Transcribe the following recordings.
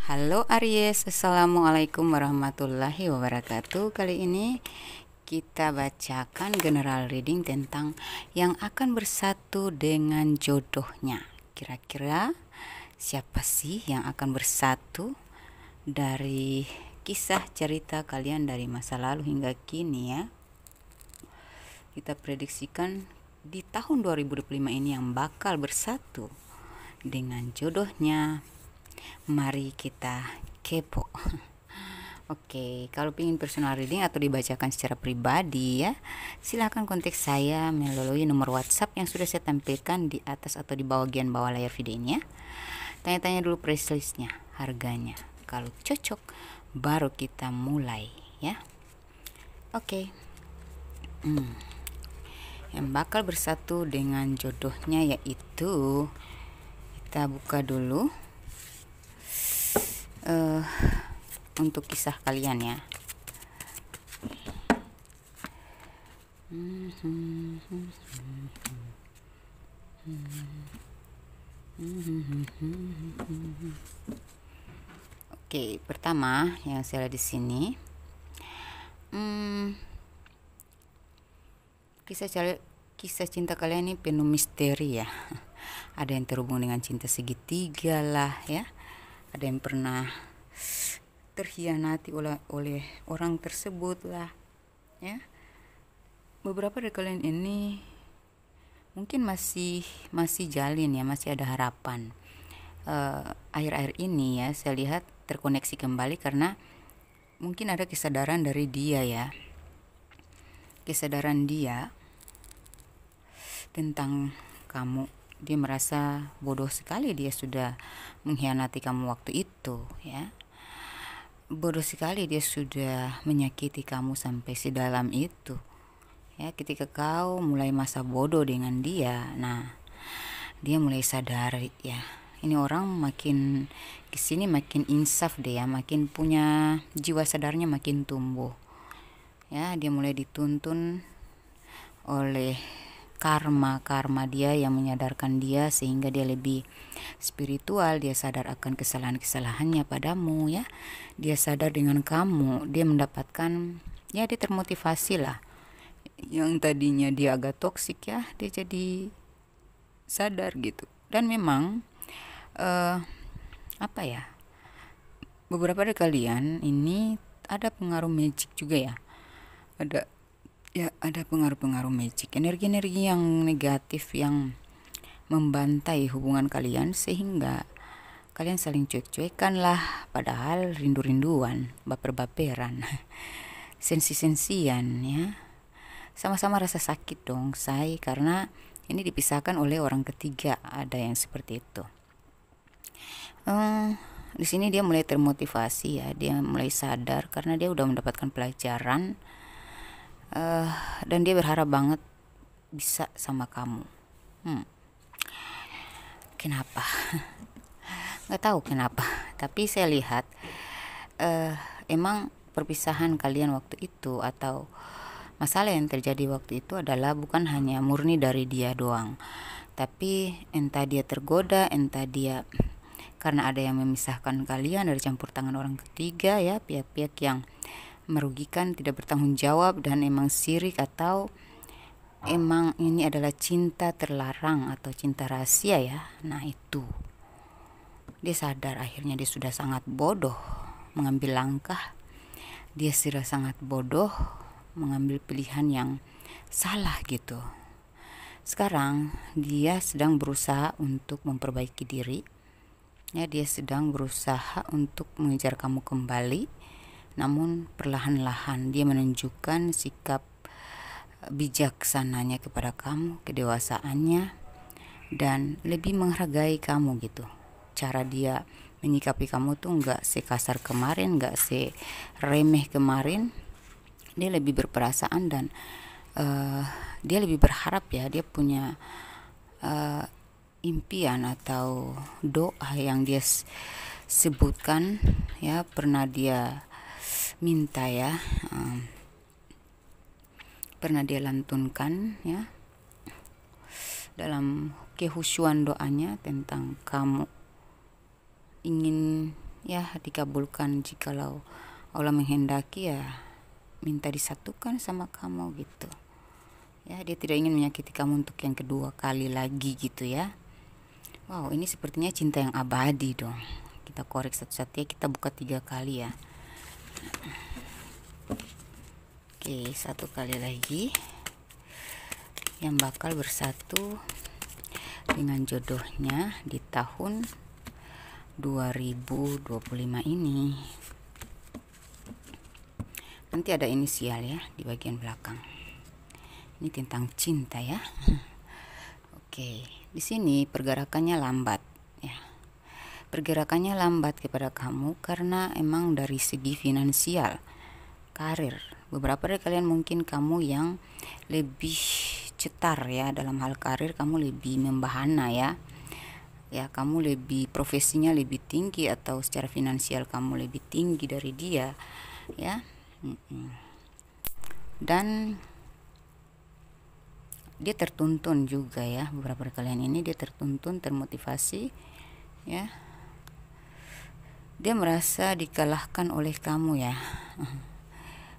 Halo Aries, Assalamualaikum warahmatullahi wabarakatuh. Kali ini kita bacakan general reading tentang yang akan bersatu dengan jodohnya. Kira-kira siapa sih yang akan bersatu dari kisah cerita kalian dari masa lalu hingga kini ya. Kita prediksikan di tahun 2025 ini yang bakal bersatu dengan jodohnya. Mari kita kepo. Oke, kalau ingin personal reading atau dibacakan secara pribadi ya, silahkan kontak saya melalui nomor WhatsApp yang sudah saya tampilkan di atas atau di bagian bawah layar video ini ya. Tanya-tanya dulu price listnya, harganya. Kalau cocok, baru kita mulai ya. Oke. Yang bakal bersatu dengan jodohnya yaitu, kita buka dulu untuk kisah kalian ya. Oke, pertama yang saya lihat di sini, kisah cinta kalian ini penuh misteri ya. Ada yang terhubung dengan cinta segitiga lah ya. Ada yang pernah terhianati oleh orang tersebut lah ya. Beberapa dari kalian ini mungkin masih jalin ya, masih ada harapan. Akhir-akhir ini ya saya lihat terkoneksi kembali karena mungkin ada kesadaran dari dia ya, kesadaran dia tentang kamu. Dia merasa bodoh sekali dia sudah mengkhianati kamu waktu itu ya. Bodoh sekali dia sudah menyakiti kamu sampai sedalam itu ya. Ketika kau mulai masa bodoh dengan dia, nah dia mulai sadar ya, ini orang makin kesini makin insaf deh ya, makin punya jiwa sadarnya makin tumbuh ya. Dia mulai dituntun oleh karma dia yang menyadarkan dia sehingga dia lebih spiritual. Dia sadar akan kesalahannya padamu ya. Dia sadar dengan kamu, dia mendapatkan ya, dia termotivasi lah. Yang tadinya dia agak toksik ya, dia jadi sadar gitu. Dan memang apa ya, beberapa dari kalian ini ada pengaruh magic juga ya. Ada pengaruh-pengaruh magic, energi-energi yang negatif yang membantai hubungan kalian sehingga kalian saling cuek-cuekan lah, padahal rindu-rinduan, baper-baperan, sensi-sensian ya. Sama-sama rasa sakit dong, say, karena ini dipisahkan oleh orang ketiga, ada yang seperti itu. Di sini dia mulai termotivasi ya, dia mulai sadar karena dia udah mendapatkan pelajaran. Dan dia berharap banget bisa sama kamu. Kenapa? Nggak tahu kenapa. Tapi saya lihat emang perpisahan kalian waktu itu atau masalah yang terjadi waktu itu adalah bukan hanya murni dari dia doang. Tapi entah dia tergoda, entah dia karena ada yang memisahkan kalian dari campur tangan orang ketiga ya, pihak-pihak yang merugikan, tidak bertanggung jawab, dan emang sirik, atau emang ini adalah cinta terlarang atau cinta rahasia ya. Nah itu dia sadar akhirnya dia sudah sangat bodoh mengambil langkah, dia sudah sangat bodoh mengambil pilihan yang salah gitu. Sekarang dia sedang berusaha untuk memperbaiki diri ya, dia sedang berusaha untuk mengejar kamu kembali. Namun perlahan-lahan dia menunjukkan sikap bijaksananya kepada kamu, kedewasaannya, dan lebih menghargai kamu gitu. Cara dia menyikapi kamu tuh nggak sekasar kemarin, nggak seremeh kemarin. Dia lebih berperasaan dan dia lebih berharap ya, dia punya impian atau doa yang dia sebutkan ya, pernah dia minta ya, pernah dia lantunkan ya dalam kehusuan doanya tentang kamu ingin ya dikabulkan. Jikalau Allah menghendaki, ya minta disatukan sama kamu gitu ya. Dia tidak ingin menyakiti kamu untuk yang kedua kali lagi gitu ya. Wow, ini sepertinya cinta yang abadi dong. Kita korek satu-satu ya, kita buka 3 kali ya. Oke, 1 kali lagi yang bakal bersatu dengan jodohnya di tahun 2025 ini. Nanti ada inisial ya di bagian belakang. Ini tentang cinta ya. Oke, di sini pergerakannya lambat ya. Pergerakannya lambat kepada kamu karena emang dari segi finansial, karir. Beberapa dari kalian mungkin kamu yang lebih cetar ya dalam hal karir, kamu lebih membahana ya. Ya, kamu lebih profesinya lebih tinggi atau secara finansial kamu lebih tinggi dari dia ya. Dan dia tertuntun juga ya, beberapa dari kalian ini dia tertuntun, termotivasi ya. Dia merasa dikalahkan oleh kamu ya.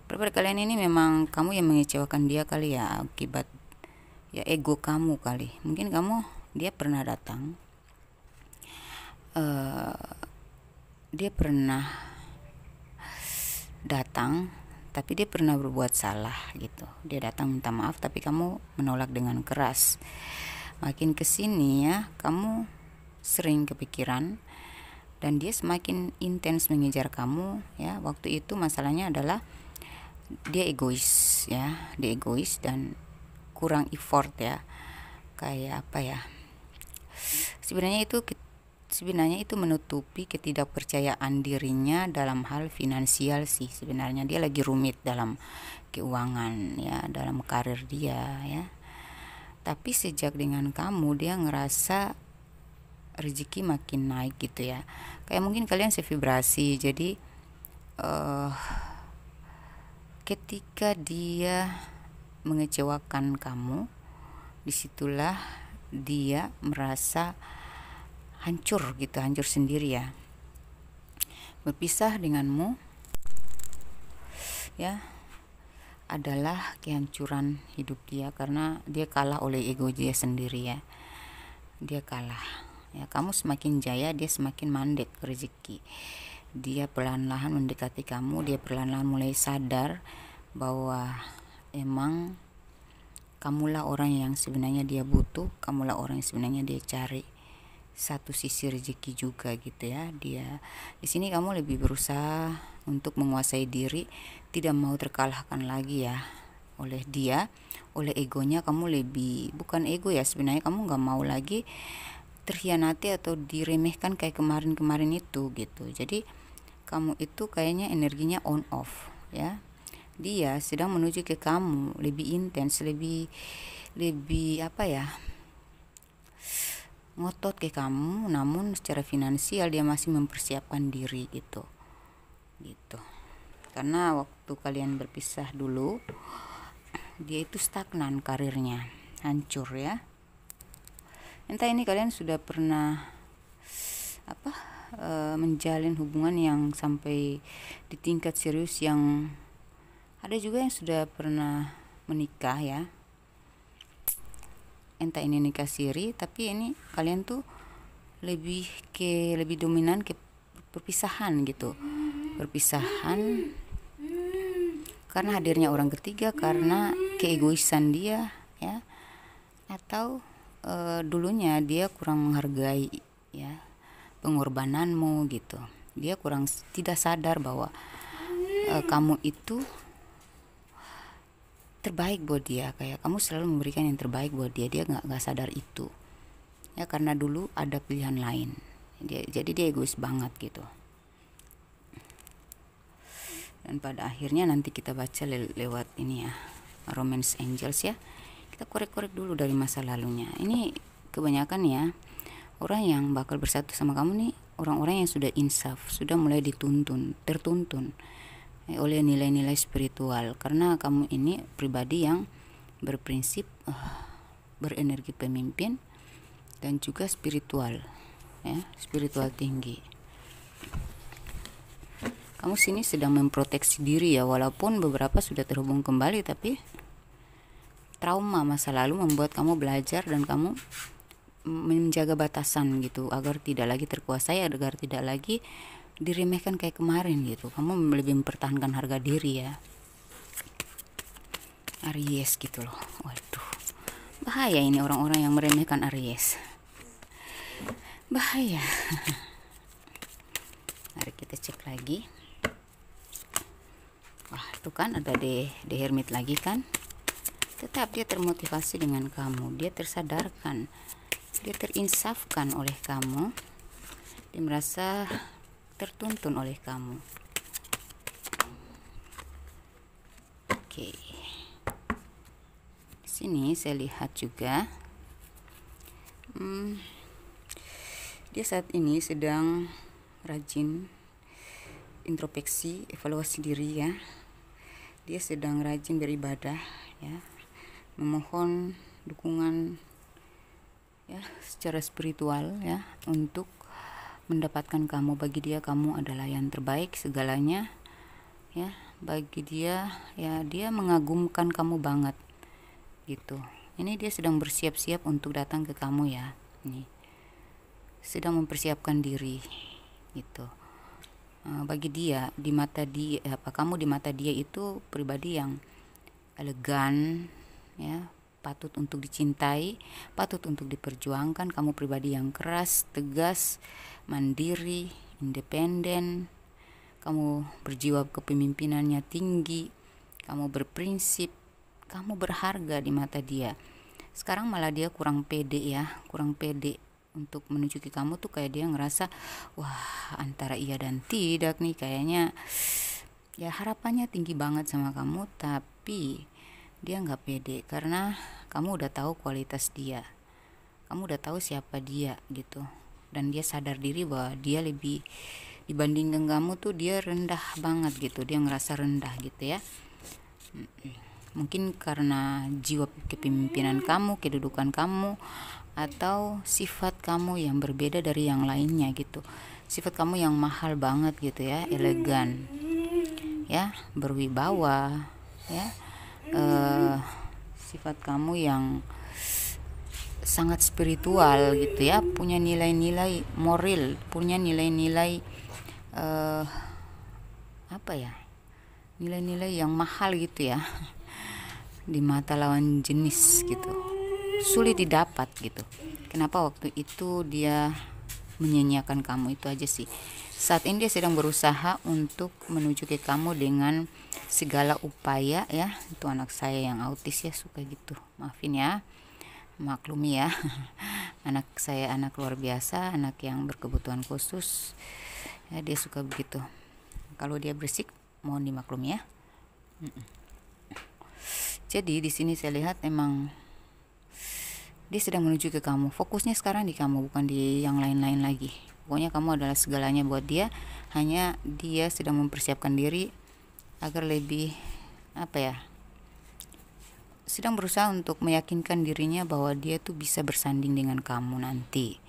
Beberapa dari kalian ini memang kamu yang mengecewakan dia kali ya, akibat ya ego kamu kali. Mungkin dia pernah datang, tapi dia pernah berbuat salah gitu. Dia datang minta maaf tapi kamu menolak dengan keras. Makin kesini ya, kamu sering kepikiran dan dia semakin intens mengejar kamu ya. Waktu itu masalahnya adalah dia egois ya, dia egois dan kurang effort ya. Kayak apa ya, sebenarnya itu menutupi ketidakpercayaan dirinya dalam hal finansial sih. Sebenarnya dia lagi rumit dalam keuangan ya, dalam karir dia ya. Tapi sejak dengan kamu dia ngerasa rezeki makin naik gitu ya. Kayak mungkin kalian sevibrasi. Jadi ketika dia mengecewakan kamu, disitulah dia merasa hancur gitu, hancur sendiri ya. Berpisah denganmu ya adalah kehancuran hidup dia karena dia kalah oleh ego dia sendiri ya. Dia kalah ya. Kamu semakin jaya, dia semakin mandek rezeki. Dia perlahan-lahan mendekati kamu, dia perlahan-lahan mulai sadar bahwa emang kamulah orang yang sebenarnya dia butuh, kamulah orang yang sebenarnya dia cari. Satu sisi rezeki juga gitu ya. Dia di sini kamu lebih berusaha untuk menguasai diri, tidak mau terkalahkan lagi ya oleh dia, oleh egonya. Kamu lebih, bukan ego ya sebenarnya, kamu nggak mau lagi terhianati atau diremehkan kayak kemarin-kemarin itu gitu. Jadi kamu itu kayaknya energinya on off ya. Dia sedang menuju ke kamu lebih intens, lebih apa ya, ngotot ke kamu, namun secara finansial dia masih mempersiapkan diri gitu. Karena waktu kalian berpisah dulu, dia itu stagnan karirnya, hancur ya. Entah ini kalian sudah pernah menjalin hubungan yang sampai di tingkat serius, yang ada juga yang sudah pernah menikah ya. Entah ini nikah siri, tapi ini kalian tuh lebih dominan ke perpisahan gitu. Perpisahan karena hadirnya orang ketiga, karena keegoisan dia ya, atau dulunya dia kurang menghargai ya pengorbananmu gitu. Dia tidak sadar bahwa kamu itu terbaik buat dia, kayak kamu selalu memberikan yang terbaik buat dia. Dia nggak sadar itu ya, karena dulu ada pilihan lain. Jadi dia egois banget gitu. Dan pada akhirnya nanti kita baca lewat ini ya, Romance Angels ya. Kita korek-korek dulu dari masa lalunya. Ini kebanyakan ya orang yang bakal bersatu sama kamu nih, orang-orang yang sudah insaf, sudah mulai tertuntun oleh nilai-nilai spiritual. Karena kamu ini pribadi yang berprinsip, berenergi pemimpin, dan juga spiritual ya, spiritual tinggi. kamu sini sedang memproteksi diri ya, walaupun beberapa sudah terhubung kembali, tapi trauma masa lalu membuat kamu belajar dan kamu menjaga batasan gitu, agar tidak lagi terkuasai, agar tidak lagi diremehkan kayak kemarin gitu. Kamu lebih mempertahankan harga diri ya, Aries gitu loh. Waduh, bahaya ini orang-orang yang meremehkan Aries, bahaya. Mari kita cek lagi. Wah, itu kan ada The Hermit lagi kan. Tetap dia termotivasi dengan kamu, dia tersadarkan, dia terinsafkan oleh kamu, dia merasa tertuntun oleh kamu. Oke, di sini saya lihat juga dia saat ini sedang rajin introspeksi, evaluasi diri ya. Dia sedang rajin beribadah ya, memohon dukungan ya secara spiritual ya, untuk mendapatkan kamu. Bagi dia kamu adalah yang terbaik segalanya ya. Bagi dia ya, dia mengagumkan kamu banget gitu. Ini dia sedang bersiap-siap untuk datang ke kamu ya. Ini sedang mempersiapkan diri gitu. Bagi dia, di mata dia, kamu di mata dia itu pribadi yang elegan ya, patut untuk dicintai, patut untuk diperjuangkan. Kamu pribadi yang keras, tegas, mandiri, independen. Kamu berjiwa kepemimpinannya tinggi, kamu berprinsip, kamu berharga di mata dia. Sekarang malah dia kurang pede ya, kurang pede untuk menuju ke kamu tuh. Kayak dia ngerasa, wah antara iya dan tidak nih, kayaknya ya harapannya tinggi banget sama kamu, tapi dia nggak pede karena kamu udah tahu kualitas dia, kamu udah tahu siapa dia gitu. Dan dia sadar diri bahwa dia lebih dibandingkan kamu tuh, dia rendah banget gitu, dia ngerasa rendah gitu ya. Mungkin karena jiwa kepemimpinan kamu, kedudukan kamu, atau sifat kamu yang berbeda dari yang lainnya gitu. Sifat kamu yang mahal banget gitu ya, elegan ya, berwibawa ya. Sifat kamu yang sangat spiritual gitu ya, punya nilai-nilai moral, punya nilai-nilai apa ya, nilai-nilai yang mahal gitu ya di mata lawan jenis gitu, sulit didapat gitu. Kenapa waktu itu dia menyanyiakan kamu, itu aja sih. Saat ini dia sedang berusaha untuk menuju ke kamu dengan segala upaya ya. Itu anak saya yang autis ya, suka gitu, maafin ya, maklumi ya. Anak saya anak luar biasa, anak yang berkebutuhan khusus ya, dia suka begitu. Kalau dia berisik mohon dimaklumi ya. Jadi di sini saya lihat emang dia sedang menuju ke kamu. Fokusnya sekarang di kamu, bukan di yang lain-lain lagi. Pokoknya kamu adalah segalanya buat dia. Hanya dia sedang mempersiapkan diri agar lebih sedang berusaha untuk meyakinkan dirinya bahwa dia tuh bisa bersanding dengan kamu nanti.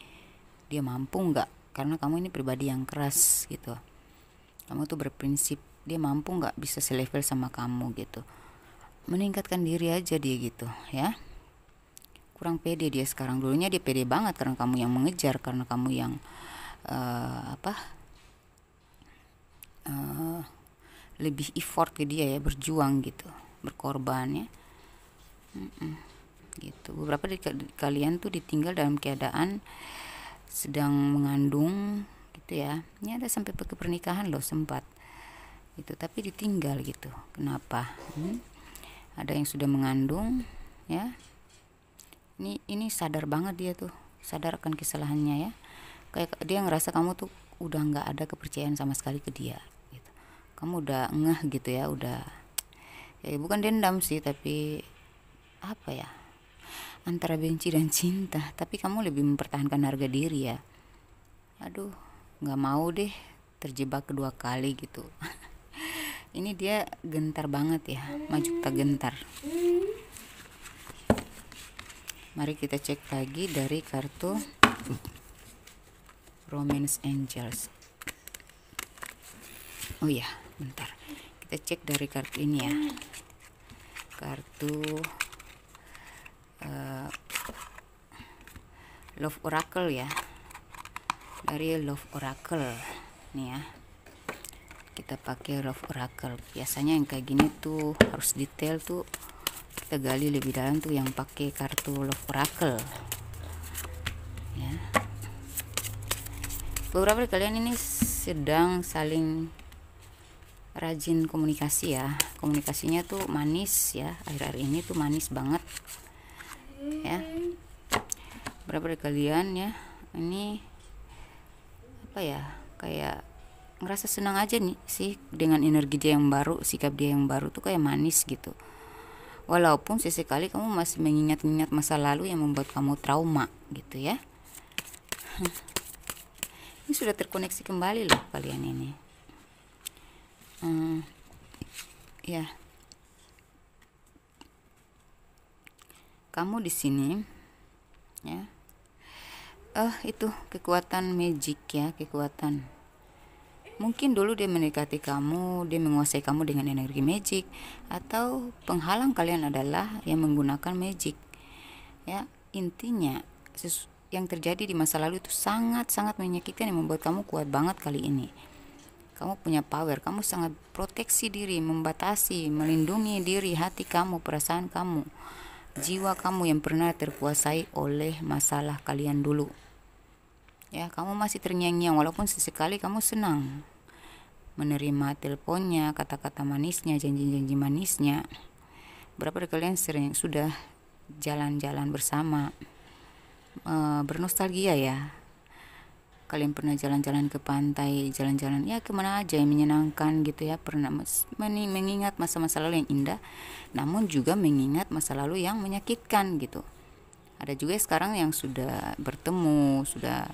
Dia mampu nggak? Karena kamu ini pribadi yang keras gitu. Kamu tuh berprinsip. Dia mampu nggak bisa selevel sama kamu gitu. Meningkatkan diri aja dia gitu ya. Kurang pede dia sekarang. Dulunya dia pede banget karena kamu yang mengejar, karena kamu yang lebih effort ke dia ya, berjuang gitu, berkorban ya. Gitu. Beberapa dari kalian tuh ditinggal dalam keadaan sedang mengandung gitu ya. Ini ada sampai ke pernikahan loh sempat gitu, tapi ditinggal gitu. Kenapa? Ada yang sudah mengandung ya. Ini sadar banget dia tuh, sadar akan kesalahannya ya. Kayak dia ngerasa kamu tuh udah nggak ada kepercayaan sama sekali ke dia gitu. Kamu udah ngeh gitu ya, udah ya bukan dendam sih, tapi apa ya, antara benci dan cinta. Tapi kamu lebih mempertahankan harga diri ya. Aduh, nggak mau deh terjebak kedua kali gitu. Ini dia gentar banget ya, maju tak gentar. Mari kita cek lagi dari kartu Romance Angels. Oh ya, bentar. Kita cek dari kartu ini ya. Kartu Love Oracle ya. Dari Love Oracle nih ya. Kita pakai Love Oracle. Biasanya yang kayak gini tuh harus detail tuh kita gali lebih dalam tuh yang pakai kartu Love Oracle ya. Beberapa dari kalian ini sedang saling rajin komunikasi ya. Komunikasinya tuh manis ya, akhir-akhir ini tuh manis banget ya. Beberapa dari kalian ya ini apa ya, kayak ngerasa senang aja nih sih dengan energi dia yang baru, sikap dia yang baru tuh kayak manis gitu. Walaupun sesekali kamu masih mengingat-ingat masa lalu yang membuat kamu trauma gitu ya. Ini sudah terkoneksi kembali loh kalian ini. Ya. Kamu di sini ya. Itu kekuatan magic ya, kekuatan. Mungkin dulu dia mendekati kamu, dia menguasai kamu dengan energi magic, atau penghalang kalian adalah yang menggunakan magic. Ya, intinya yang terjadi di masa lalu itu sangat-sangat menyakitkan yang membuat kamu kuat banget kali ini. Kamu punya power, kamu sangat proteksi diri, membatasi, melindungi diri, hati kamu, perasaan kamu, jiwa kamu yang pernah terkuasai oleh masalah kalian dulu. Ya, kamu masih terngiang-ngiang walaupun sesekali kamu senang menerima teleponnya, kata-kata manisnya, janji-janji manisnya. Berapa dari kalian sering sudah jalan-jalan bersama, bernostalgia ya. Kalian pernah jalan-jalan ke pantai, jalan-jalan ya kemana aja yang menyenangkan gitu ya. Pernah mengingat masa-masa lalu yang indah, namun juga mengingat masa lalu yang menyakitkan gitu. Ada juga sekarang yang sudah bertemu, sudah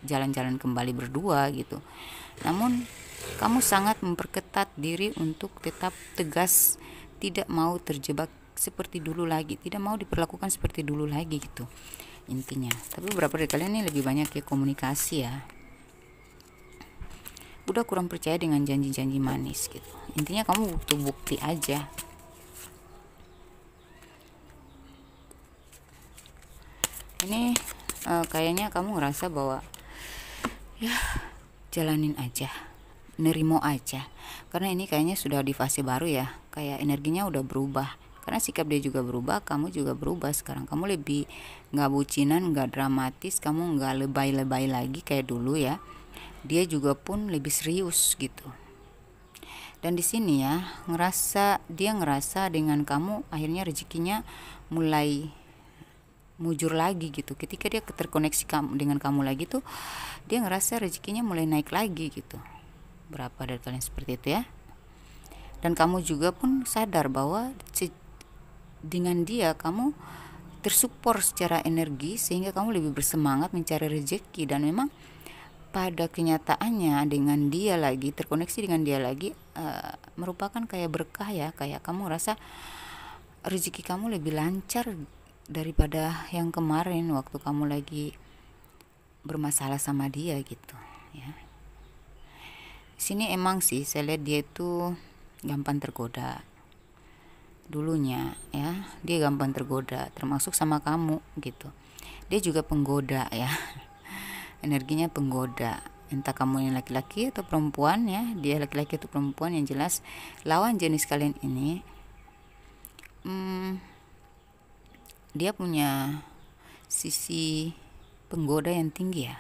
jalan-jalan kembali berdua gitu. Namun kamu sangat memperketat diri untuk tetap tegas, tidak mau terjebak seperti dulu lagi, tidak mau diperlakukan seperti dulu lagi gitu intinya. Tapi beberapa dari kalian ini lebih banyak ya komunikasi ya, udah kurang percaya dengan janji-janji manis gitu. Intinya kamu butuh bukti aja. Ini kayaknya kamu ngerasa bahwa ya jalanin aja, nerimo aja, karena ini kayaknya sudah di fase baru ya, kayak energinya udah berubah. Karena sikap dia juga berubah, kamu juga berubah sekarang. Kamu lebih nggak bucinan, nggak dramatis, kamu nggak lebay-lebay lagi kayak dulu ya. Dia juga pun lebih serius gitu. Dan di sini ya, dia ngerasa dengan kamu akhirnya rezekinya mulai mujur lagi gitu. Ketika dia terkoneksi dengan kamu lagi tuh, dia ngerasa rezekinya mulai naik lagi gitu. Berapa dari kalian seperti itu ya? Dan kamu juga pun sadar bahwa dengan dia kamu tersupport secara energi sehingga kamu lebih bersemangat mencari rezeki. Dan memang pada kenyataannya dengan dia lagi terkoneksi dengan dia lagi merupakan kayak berkah ya, kayak kamu rasa rezeki kamu lebih lancar daripada yang kemarin waktu kamu lagi bermasalah sama dia gitu ya. Di sini emang sih saya lihat dia itu gampang tergoda dulunya ya, dia gampang tergoda termasuk sama kamu gitu. Dia juga penggoda ya, energinya penggoda, entah kamu yang laki-laki atau perempuan ya, dia laki-laki atau perempuan, yang jelas lawan jenis kalian ini dia punya sisi penggoda yang tinggi ya,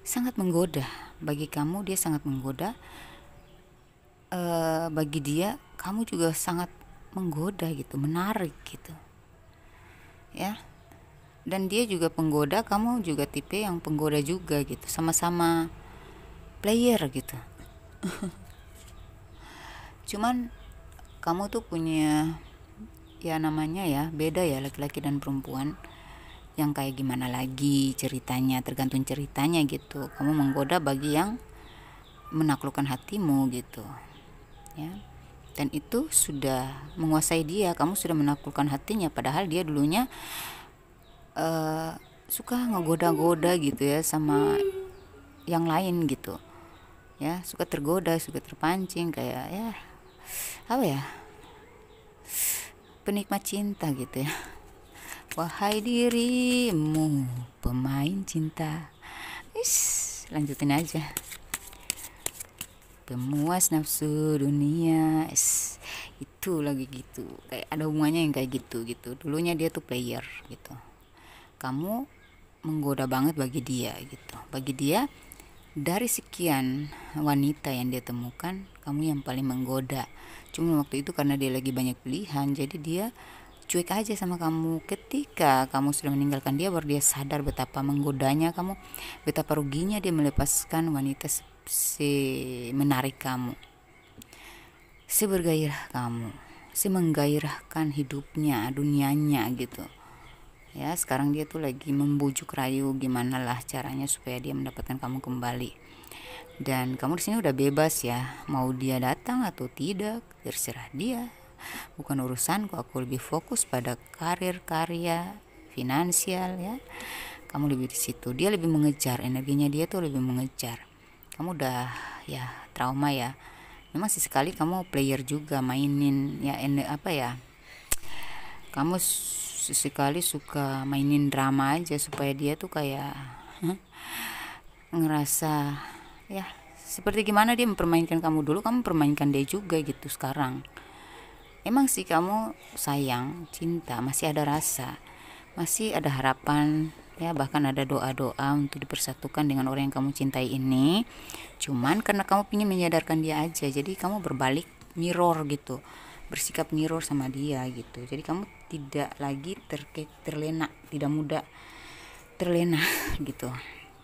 sangat menggoda. Bagi kamu dia sangat menggoda, bagi dia kamu juga sangat menggoda gitu, menarik gitu ya. Dan dia juga penggoda, kamu juga tipe yang penggoda juga gitu, sama-sama player gitu. Cuman kamu tuh punya ya namanya ya beda ya, laki-laki dan perempuan yang kayak gimana lagi ceritanya, tergantung ceritanya gitu. Kamu menggoda bagi yang menaklukkan hatimu gitu ya, dan itu sudah menguasai dia. Kamu sudah menaklukkan hatinya, padahal dia dulunya suka ngegoda-goda gitu ya sama yang lain gitu. ya, suka tergoda, suka terpancing, kayak ya apa ya, penikmat cinta gitu ya. Wahai dirimu pemain cinta, lanjutin aja. Pemuas nafsu dunia, itu lagi gitu, kayak ada hubungannya yang kayak gitu. Dulunya dia tuh player gitu, kamu menggoda banget bagi dia gitu. Bagi dia, dari sekian wanita yang dia temukan, kamu yang paling menggoda. Cuma waktu itu karena dia lagi banyak pilihan, jadi dia cuek aja sama kamu. Ketika kamu sudah meninggalkan dia, baru dia sadar betapa menggodanya kamu, betapa ruginya dia melepaskan wanita menarik kamu, sebergairah kamu, menggairahkan hidupnya, dunianya gitu ya. Sekarang dia tuh lagi membujuk rayu gimana lah caranya supaya dia mendapatkan kamu kembali. Dan kamu di sini udah bebas ya, mau dia datang atau tidak terserah dia, bukan urusanku. Aku lebih fokus pada karir, karya, finansial ya. Kamu lebih di situ, dia lebih mengejar, energinya dia tuh lebih mengejar. Kamu udah ya trauma ya. Memang sesekali kamu player juga, mainin ya, apa ya, kamu sesekali suka mainin drama aja supaya dia tuh kayak ngerasa ya seperti gimana dia mempermainkan kamu dulu, kamu mempermainkan dia juga gitu. Sekarang emang sih kamu sayang, cinta, masih ada rasa, masih ada harapan ya, bahkan ada doa-doa untuk dipersatukan dengan orang yang kamu cintai ini. Cuman karena kamu ingin menyadarkan dia aja, jadi kamu berbalik mirror gitu, bersikap mirror sama dia gitu. Jadi kamu tidak lagi terlena, tidak mudah terlena gitu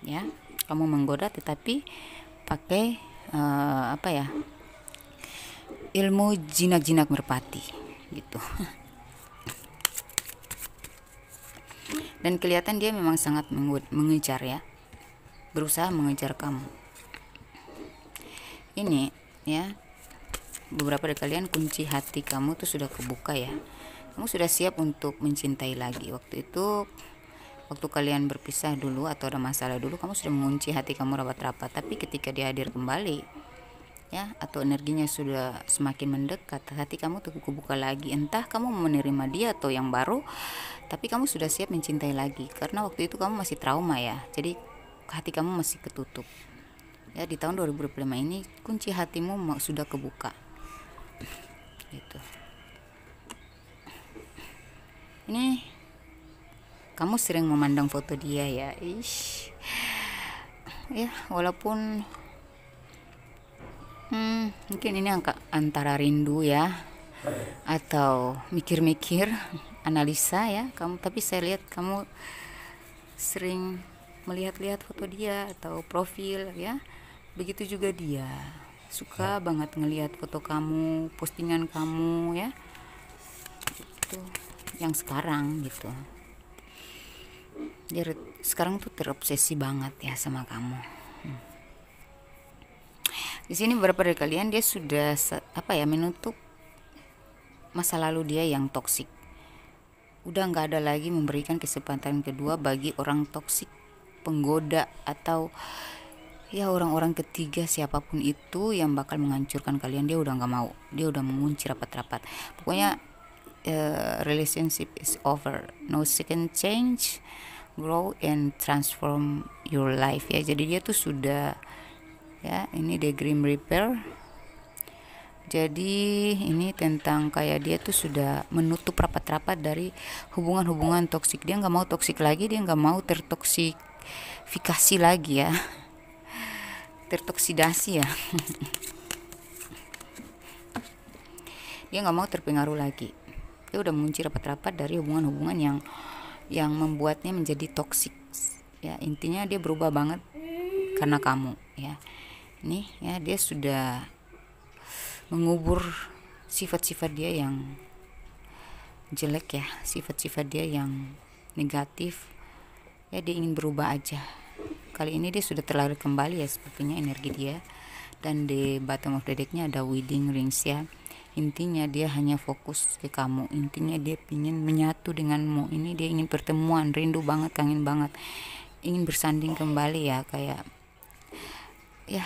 ya. Kamu menggoda tetapi pakai apa ya, ilmu jinak-jinak merpati gitu. Dan kelihatan dia memang sangat mengejar ya, berusaha mengejar kamu. Ini ya, beberapa dari kalian kunci hati kamu tuh sudah kebuka ya. Kamu sudah siap untuk mencintai lagi. Waktu itu, waktu kalian berpisah dulu atau ada masalah dulu, kamu sudah mengunci hati kamu rapat-rapat. Tapi ketika dia hadir kembali ya, atau energinya sudah semakin mendekat, hati kamu tuh kebuka lagi. Entah kamu menerima dia atau yang baru, tapi kamu sudah siap mencintai lagi. Karena waktu itu kamu masih trauma ya, jadi hati kamu masih ketutup ya. Di tahun 2025 ini kunci hatimu sudah kebuka gitu. Ini kamu sering memandang foto dia ya, ya walaupun mungkin ini antara rindu ya, atau mikir-mikir, analisa ya kamu. Tapi saya lihat kamu sering melihat-lihat foto dia atau profil ya. Begitu juga dia suka banget ngelihat foto kamu, postingan kamu ya, itu yang sekarang gitu. Dia sekarang tuh terobsesi banget ya sama kamu. Di sini beberapa dari kalian dia sudah apa ya, menutup masa lalu dia yang toksik. Udah nggak ada lagi memberikan kesempatan kedua bagi orang toksik, penggoda, atau ya orang-orang ketiga siapapun itu yang bakal menghancurkan kalian. Dia udah nggak mau, dia udah mengunci rapat-rapat. Pokoknya relationship is over, no second change, grow and transform your life ya. Jadi dia tuh sudah ya, ini The Grim Reaper. Jadi ini tentang kayak dia tuh sudah menutup rapat-rapat dari hubungan-hubungan toksik. Dia nggak mau toksik lagi, dia nggak mau tertoksifikasi lagi ya, tertoksidasi ya. Dia nggak mau terpengaruh lagi. Dia udah mengunci rapat-rapat dari hubungan-hubungan yang membuatnya menjadi toksik ya. Intinya dia berubah banget karena kamu ya. Nih ya, dia sudah mengubur sifat-sifat dia yang jelek ya, sifat-sifat dia yang negatif ya. Dia ingin berubah aja. Kali ini dia sudah terlahir kembali ya sepertinya energi dia. Dan di bottom of the decknya ada wedding rings ya. Intinya dia hanya fokus ke kamu. Intinya dia ingin menyatu denganmu. Ini dia ingin pertemuan, rindu banget, kangen banget, ingin bersanding kembali ya, kayak ya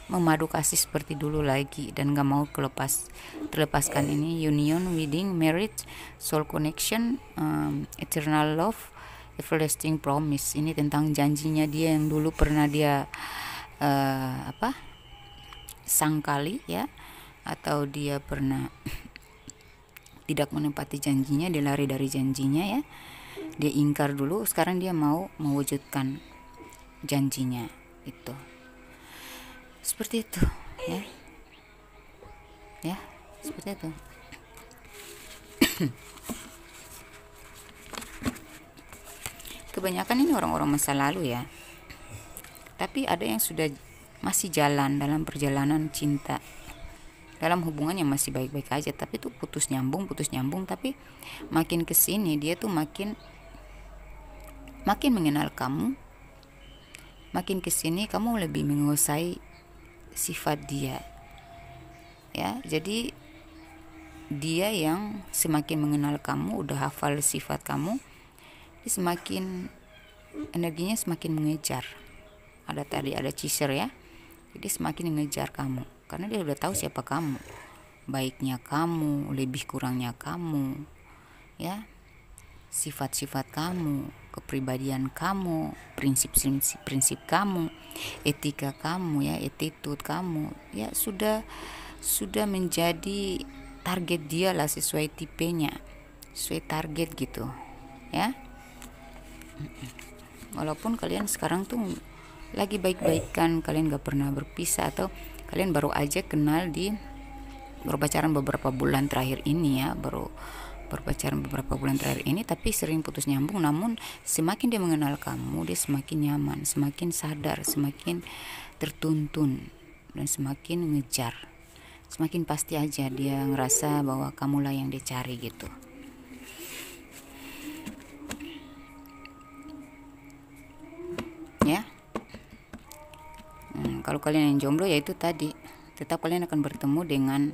memadu kasih seperti dulu lagi dan gak mau terlepaskan ini union, wedding, marriage, soul connection, eternal love, everlasting promise. Ini tentang janjinya dia yang dulu pernah dia sangkali ya, atau dia pernah tidak menepati janjinya, dia lari dari janjinya ya, dia ingkar dulu, sekarang dia mau mewujudkan janjinya itu. Seperti itu ya seperti itu. Kebanyakan ini orang-orang masa lalu ya, tapi ada yang sudah masih jalan dalam perjalanan cinta, dalam hubungan yang masih baik-baik aja, tapi tuh putus nyambung, tapi makin kesini dia tuh makin mengenal kamu, makin kesini kamu lebih menguasai sifat dia ya. Jadi dia yang semakin mengenal kamu, udah hafal sifat kamu, dia semakin energinya semakin mengejar. Ada chaser ya, jadi semakin mengejar kamu karena dia udah tahu siapa kamu, baiknya kamu, lebih kurangnya kamu ya, sifat-sifat kamu, kepribadian kamu, prinsip kamu, etika kamu ya, attitude kamu ya, sudah menjadi target dia lah, sesuai tipenya, sesuai target gitu ya. Walaupun kalian sekarang tuh lagi baik-baikan, kalian gak pernah berpisah, atau kalian baru aja kenal baru pacaran beberapa bulan terakhir ini ya, tapi sering putus nyambung. Namun semakin dia mengenal kamu, dia semakin nyaman, semakin sadar, semakin tertuntun, dan semakin ngejar, semakin pasti aja dia ngerasa bahwa kamulah yang dia cari gitu ya. Kalau kalian yang jomblo ya itu tadi, tetap kalian akan bertemu dengan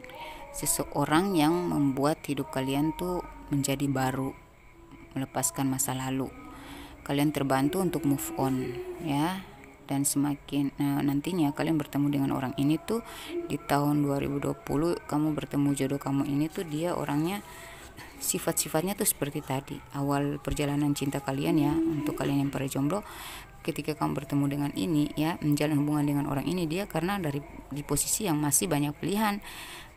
seseorang yang membuat hidup kalian tuh menjadi baru, melepaskan masa lalu. Kalian terbantu untuk move on ya, dan semakin nantinya kalian bertemu dengan orang ini tuh di tahun 2020, kamu bertemu jodoh kamu ini tuh dia orangnya, sifat-sifatnya tuh seperti tadi awal perjalanan cinta kalian ya. Untuk kalian yang para jomblo, ketika kamu bertemu dengan ini ya, menjalin hubungan dengan orang ini, dia karena di posisi yang masih banyak pilihan,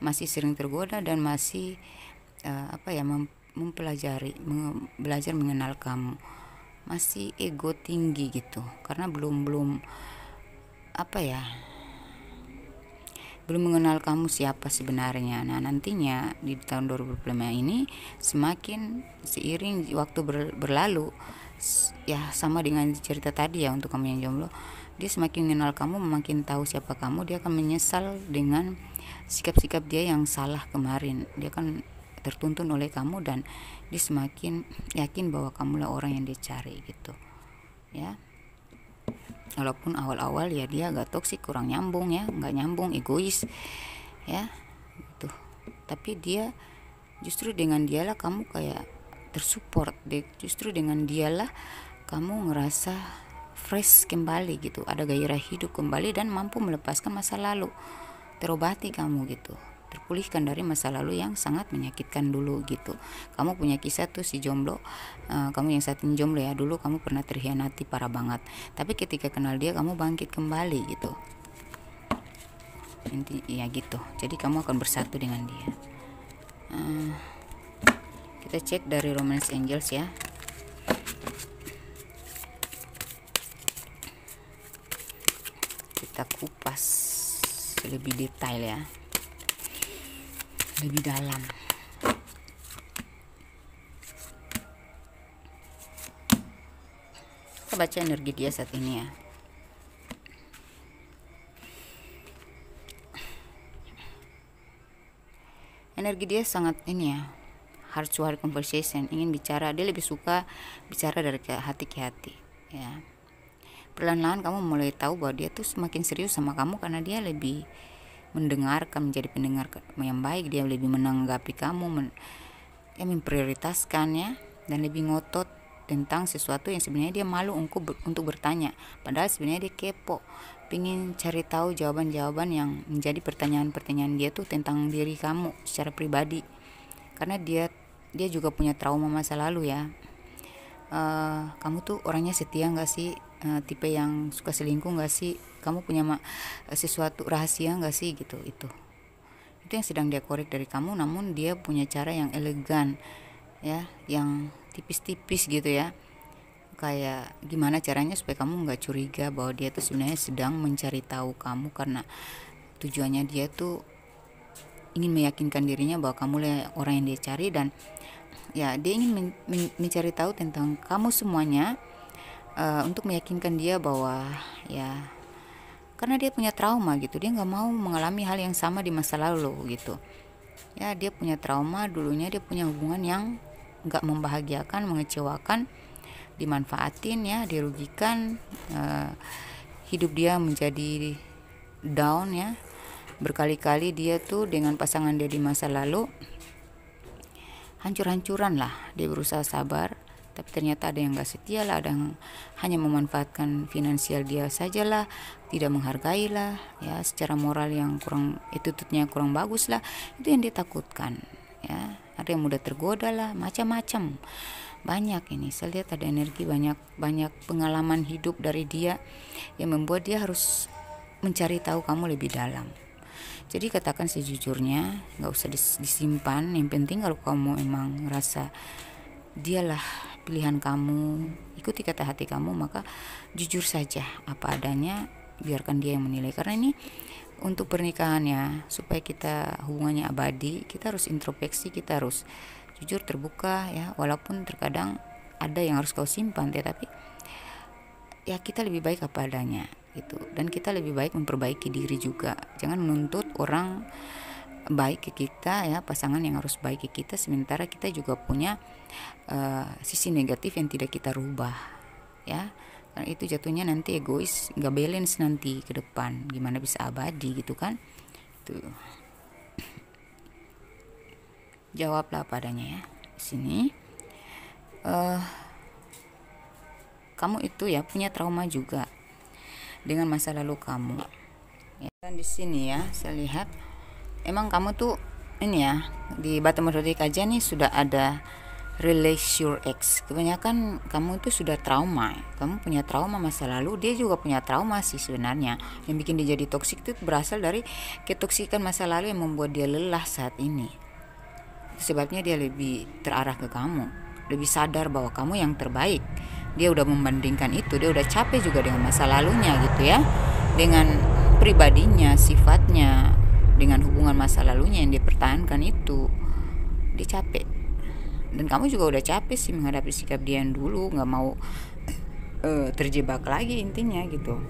masih sering tergoda, dan masih belajar mengenal kamu, masih ego tinggi gitu, karena belum mengenal kamu siapa sebenarnya. Nah nantinya di tahun 2025 ini, semakin seiring waktu berlalu ya, sama dengan cerita tadi ya, untuk kamu yang jomblo, dia semakin mengenal kamu, makin tahu siapa kamu, dia akan menyesal dengan sikap-sikap dia yang salah kemarin. Dia akan tertuntun oleh kamu, dan dia semakin yakin bahwa kamulah orang yang dia cari gitu ya. Walaupun awal-awal ya dia agak toksik, kurang nyambung ya, nggak nyambung, egois ya gitu, tapi dia justru dengan dialah kamu kayak tersupport, justru dengan dialah kamu ngerasa fresh kembali gitu, ada gairah hidup kembali, dan mampu melepaskan masa lalu, terobati kamu gitu, terpulihkan dari masa lalu yang sangat menyakitkan dulu gitu. Kamu punya kisah tuh si jomblo, kamu yang saat ini jomblo ya, dulu kamu pernah terhianati parah banget, tapi ketika kenal dia kamu bangkit kembali gitu, inti ya gitu. Jadi kamu akan bersatu dengan dia. Kita cek dari Romance Angels ya. Kita kupas lebih detail ya, lebih dalam. Kita baca energi dia saat ini ya. Energi dia sangat ini ya, heart to heart conversation, ingin bicara, dia lebih suka bicara dari hati ke hati ya. Perlahan-lahan kamu mulai tahu bahwa dia tuh semakin serius sama kamu, karena dia lebih mendengarkan, menjadi pendengar yang baik, dia lebih menanggapi kamu, memprioritaskan ya, dan lebih ngotot tentang sesuatu yang sebenarnya dia malu untuk bertanya, padahal sebenarnya dia kepo, pingin cari tahu jawaban-jawaban yang menjadi pertanyaan-pertanyaan dia tuh tentang diri kamu secara pribadi, karena dia juga punya trauma masa lalu ya. Kamu tuh orangnya setia nggak sih? Tipe yang suka selingkuh nggak sih? Kamu punya sesuatu rahasia nggak sih gitu? Itu yang sedang dia korek dari kamu, namun dia punya cara yang elegan ya, yang tipis-tipis gitu ya, kayak gimana caranya supaya kamu nggak curiga bahwa dia tuh sebenarnya sedang mencari tahu kamu, karena tujuannya dia tuh ingin meyakinkan dirinya bahwa kamu lah orang yang dia cari, dan ya dia ingin mencari tahu tentang kamu semuanya, untuk meyakinkan dia bahwa ya karena dia punya trauma gitu, dia nggak mau mengalami hal yang sama di masa lalu gitu ya. Dia punya trauma, dulunya dia punya hubungan yang nggak membahagiakan, mengecewakan, dimanfaatin ya, dirugikan, hidup dia menjadi down ya. Berkali-kali dia tuh dengan pasangan dia di masa lalu hancur-hancuran lah. Dia berusaha sabar, tapi ternyata ada yang gak setia lah, ada yang hanya memanfaatkan finansial dia sajalah, tidak menghargai lah ya, secara moral yang kurang, attitude-nya kurang bagus lah. Itu yang dia takutkan ya. Ada yang mudah tergoda lah, macam-macam banyak. Ini saya lihat ada energi banyak pengalaman hidup dari dia yang membuat dia harus mencari tahu kamu lebih dalam. Jadi katakan sejujurnya, gak usah disimpan. Yang penting kalau kamu emang ngerasa dialah pilihan kamu, ikuti kata hati kamu, maka jujur saja apa adanya, biarkan dia yang menilai. Karena ini untuk pernikahan ya, supaya kita hubungannya abadi, kita harus introspeksi, kita harus jujur, terbuka ya. Walaupun terkadang ada yang harus kau simpan, tetapi ya kita lebih baik apa adanya gitu. Dan kita lebih baik memperbaiki diri juga. Jangan menuntut orang baik ke kita ya, pasangan yang harus baik ke kita, sementara kita juga punya sisi negatif yang tidak kita rubah ya. Karena itu jatuhnya nanti egois, nggak balance nanti ke depan, gimana bisa abadi gitu kan. Tuh, jawablah apa adanya ya di sini. Kamu itu ya punya trauma juga dengan masa lalu kamu ya. Dan di sini ya saya lihat emang kamu tuh ini ya, di batu metode kajian nih sudah ada release your ex. Kebanyakan kamu itu sudah trauma, kamu punya trauma masa lalu, dia juga punya trauma sih sebenarnya. Yang bikin dia jadi toksik itu berasal dari ketoksikan masa lalu yang membuat dia lelah saat ini. Sebabnya dia lebih terarah ke kamu, lebih sadar bahwa kamu yang terbaik. Dia udah membandingkan itu, dia udah capek juga dengan masa lalunya gitu ya, dengan pribadinya, sifatnya, dengan hubungan masa lalunya yang dipertahankan itu. Dia capek. Dan kamu juga udah capek sih menghadapi sikap dia yang dulu, gak mau terjebak lagi intinya gitu.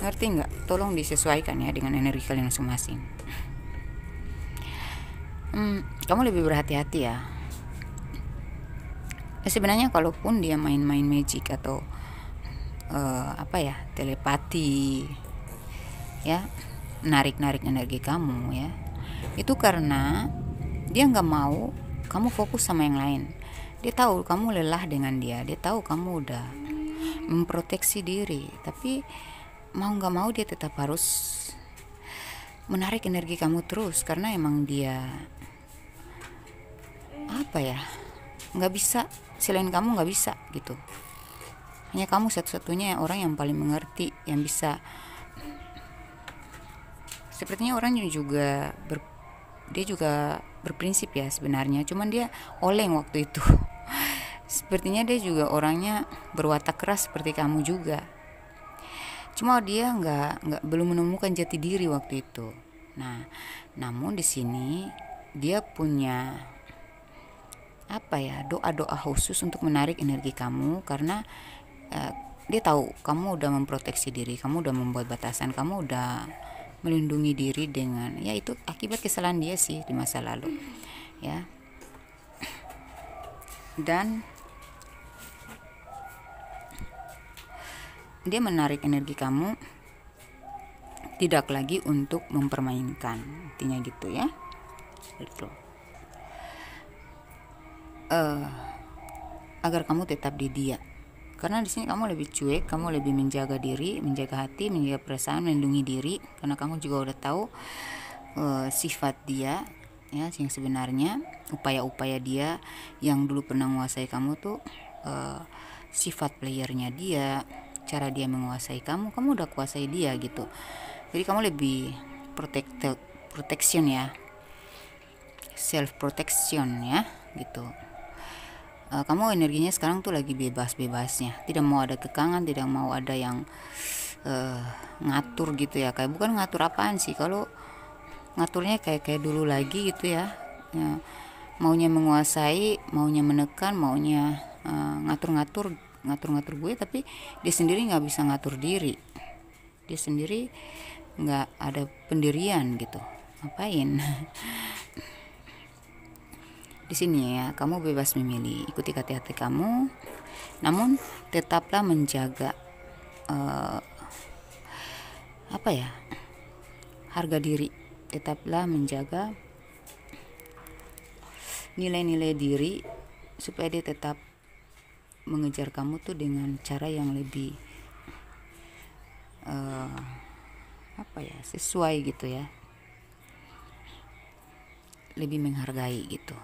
Ngerti gak? Tolong disesuaikan ya dengan energi kalian masing-masing. Kamu lebih berhati-hati ya. Sebenarnya kalaupun dia main-main magic atau telepati ya, narik energi kamu ya, itu karena dia nggak mau kamu fokus sama yang lain. Dia tahu kamu lelah dengan dia tahu kamu udah memproteksi diri, tapi mau nggak mau dia tetap harus menarik energi kamu terus, karena emang dia nggak bisa, selain kamu nggak bisa gitu. Hanya kamu satu-satunya orang yang paling mengerti, yang bisa. Sepertinya orang juga dia juga berprinsip ya sebenarnya, cuman dia oleng waktu itu. Sepertinya dia juga orangnya berwatak keras seperti kamu juga. Cuma dia belum menemukan jati diri waktu itu. Nah, namun di sini dia punya doa-doa khusus untuk menarik energi kamu, karena dia tahu kamu udah memproteksi diri, kamu udah membuat batasan, kamu udah melindungi diri dengan ya itu akibat kesalahan dia sih di masa lalu ya. Dan dia menarik energi kamu tidak lagi untuk mempermainkan, intinya gitu ya. Gitu. eh, agar kamu tetap di dia. Karena di sini kamu lebih cuek, kamu lebih menjaga diri, menjaga hati, menjaga perasaan, melindungi diri, karena kamu juga udah tahu sifat dia ya yang sebenarnya, upaya-upaya dia yang dulu pernah menguasai kamu tuh, sifat playernya dia, cara dia menguasai kamu udah kuasai dia gitu. Jadi kamu lebih protection ya, self protection ya gitu. Kamu energinya sekarang tuh lagi bebas-bebasnya, tidak mau ada kekangan, tidak mau ada yang ngatur gitu ya. Kayak bukan ngatur apaan sih, kalau ngaturnya kayak dulu lagi gitu ya, maunya menguasai, maunya menekan, maunya ngatur gue, tapi dia sendiri nggak bisa ngatur diri, dia sendiri nggak ada pendirian gitu, ngapain? Di sini ya kamu bebas memilih, ikuti hati-hati kamu, namun tetaplah menjaga harga diri, tetaplah menjaga nilai-nilai diri supaya dia tetap mengejar kamu tuh dengan cara yang lebih sesuai gitu ya, lebih menghargai gitu.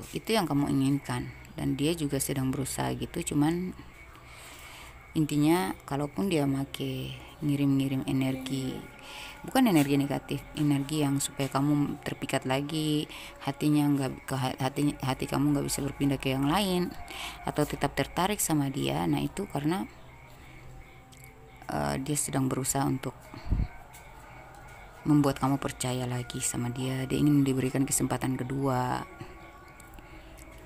Itu yang kamu inginkan, dan dia juga sedang berusaha gitu. Cuman intinya kalaupun dia make ngirim-ngirim energi, bukan energi negatif, energi yang supaya kamu terpikat lagi, hatinya hati kamu nggak bisa berpindah ke yang lain atau tetap tertarik sama dia, nah itu karena dia sedang berusaha untuk membuat kamu percaya lagi sama dia. Dia ingin diberikan kesempatan kedua.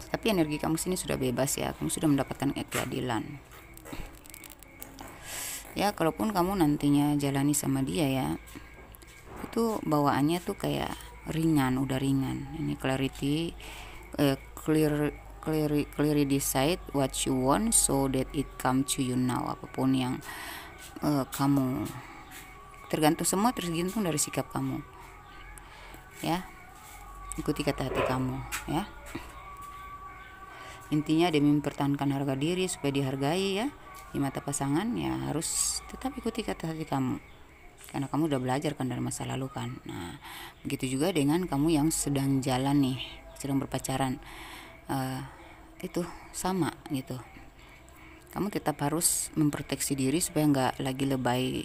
Tapi energi kamu sini sudah bebas ya, kamu sudah mendapatkan keadilan. Ya kalaupun kamu nantinya jalani sama dia ya, itu bawaannya tuh kayak ringan, udah ringan. Ini clearly decide what you want so that it come to you now. Apapun yang kamu, semua tergantung dari sikap kamu ya. Ikuti kata hati kamu ya. Intinya demi mempertahankan harga diri supaya dihargai ya di mata pasangan, ya harus tetap ikuti kata hati kamu, karena kamu udah belajar kan dari masa lalu kan. Nah begitu juga dengan kamu yang sedang jalan nih, sedang berpacaran, itu sama gitu. Kamu tetap harus memproteksi diri supaya nggak lagi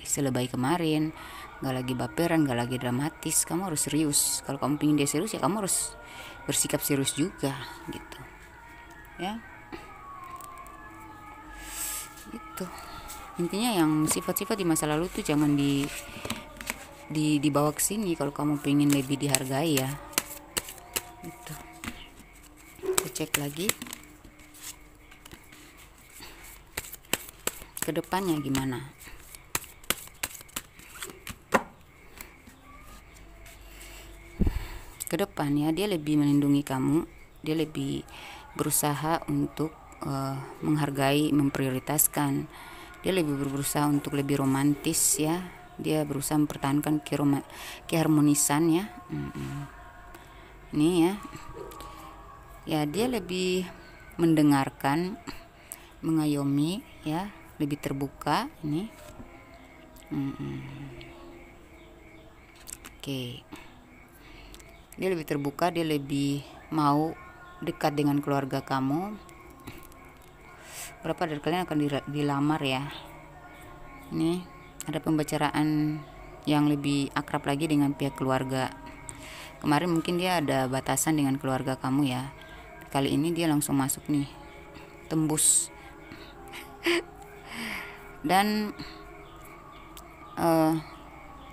selebay kemarin, nggak lagi baperan, nggak lagi dramatis. Kamu harus serius. Kalau kamu pingin dia serius ya kamu harus bersikap serius juga gitu ya. Itu intinya, yang sifat-sifat di masa lalu tuh jangan dibawa ke sini kalau kamu pengen lebih dihargai ya. Itu aku cek lagi ke depannya gimana. Ke depan ya, dia lebih melindungi kamu, dia lebih berusaha untuk menghargai, memprioritaskan. Dia lebih berusaha untuk lebih romantis ya. Dia berusaha mempertahankan keharmonisan ya. Ini ya. Ya dia lebih mendengarkan, mengayomi ya, lebih terbuka ini. Oke. Dia lebih terbuka, dia lebih mau dekat dengan keluarga kamu. Berapa dari kalian akan dilamar ya. Ini ada pembicaraan yang lebih akrab lagi dengan pihak keluarga. Kemarin mungkin dia ada batasan dengan keluarga kamu ya. Kali ini dia langsung masuk nih, tembus. Dan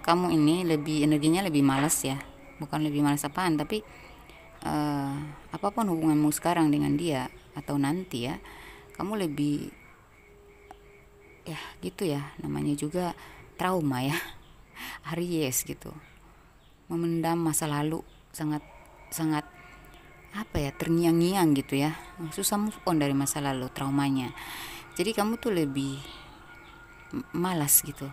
kamu ini energinya lebih malas ya. Bukan lebih malas apaan, tapi apapun hubunganmu sekarang dengan dia atau nanti ya, kamu lebih ya gitu ya, namanya juga trauma ya, Aries gitu, memendam masa lalu, sangat terngiang-ngiang gitu ya, susah move on dari masa lalu, traumanya. Jadi kamu tuh lebih malas gitu,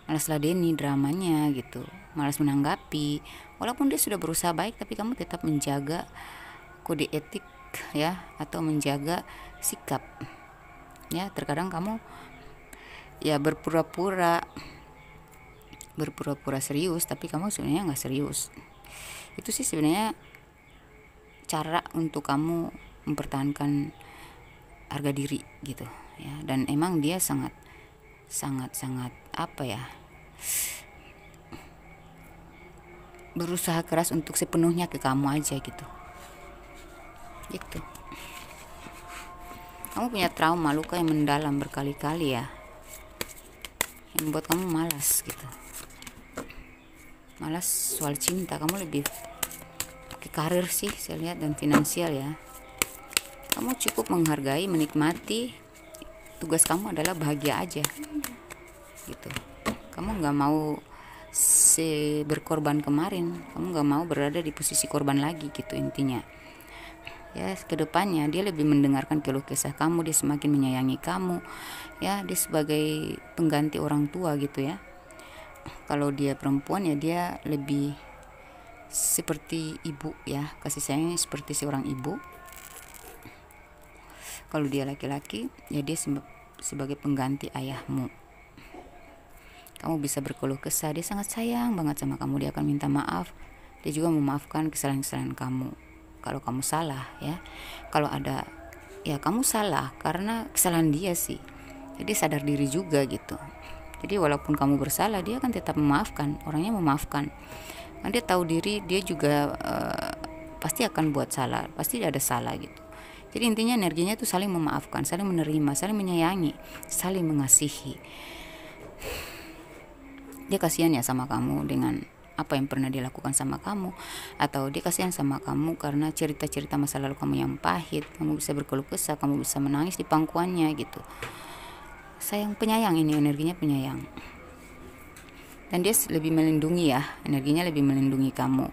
malas ladeni dramanya gitu, malas menanggapi. Walaupun dia sudah berusaha baik, tapi kamu tetap menjaga kode etik ya, atau menjaga sikap ya. Terkadang kamu ya berpura-pura serius tapi kamu sebenarnya nggak serius. Itu sih sebenarnya cara untuk kamu mempertahankan harga diri gitu ya. Dan emang dia sangat apa ya, berusaha keras untuk sepenuhnya ke kamu aja gitu. Kamu punya trauma, luka yang mendalam berkali-kali ya, yang membuat kamu malas gitu. Malas soal cinta, kamu lebih ke karir sih saya lihat, dan finansial ya. Kamu cukup menghargai, menikmati, tugas kamu adalah bahagia aja gitu. Kamu nggak mau berkorban kemarin, kamu nggak mau berada di posisi korban lagi gitu intinya ya. Kedepannya dia lebih mendengarkan keluh kesah kamu, dia semakin menyayangi kamu ya. Dia sebagai pengganti orang tua gitu ya. Kalau dia perempuan ya dia lebih seperti ibu ya, kasih sayangnya seperti seorang ibu. Kalau dia laki-laki ya dia sebagai pengganti ayahmu. Kamu bisa berkeluh kesah, dia sangat sayang banget sama kamu, dia akan minta maaf, dia juga memaafkan kesalahan-kesalahan kamu kalau kamu salah ya. Kalau ada ya kamu salah karena kesalahan dia sih, jadi sadar diri juga gitu. Jadi walaupun kamu bersalah, dia akan tetap memaafkan, orangnya memaafkan. Kan dia tahu diri, dia juga pasti akan buat salah, pasti ada salah gitu. Jadi intinya energinya itu saling memaafkan, saling menerima, saling menyayangi, saling mengasihi. Dia kasihan ya sama kamu dengan apa yang pernah dilakukan sama kamu, atau dia kasihan sama kamu karena cerita-cerita masa lalu kamu yang pahit. Kamu bisa berkeluh kesah, kamu bisa menangis di pangkuannya gitu. Sayang, penyayang, ini energinya penyayang. Dan dia lebih melindungi ya, energinya lebih melindungi kamu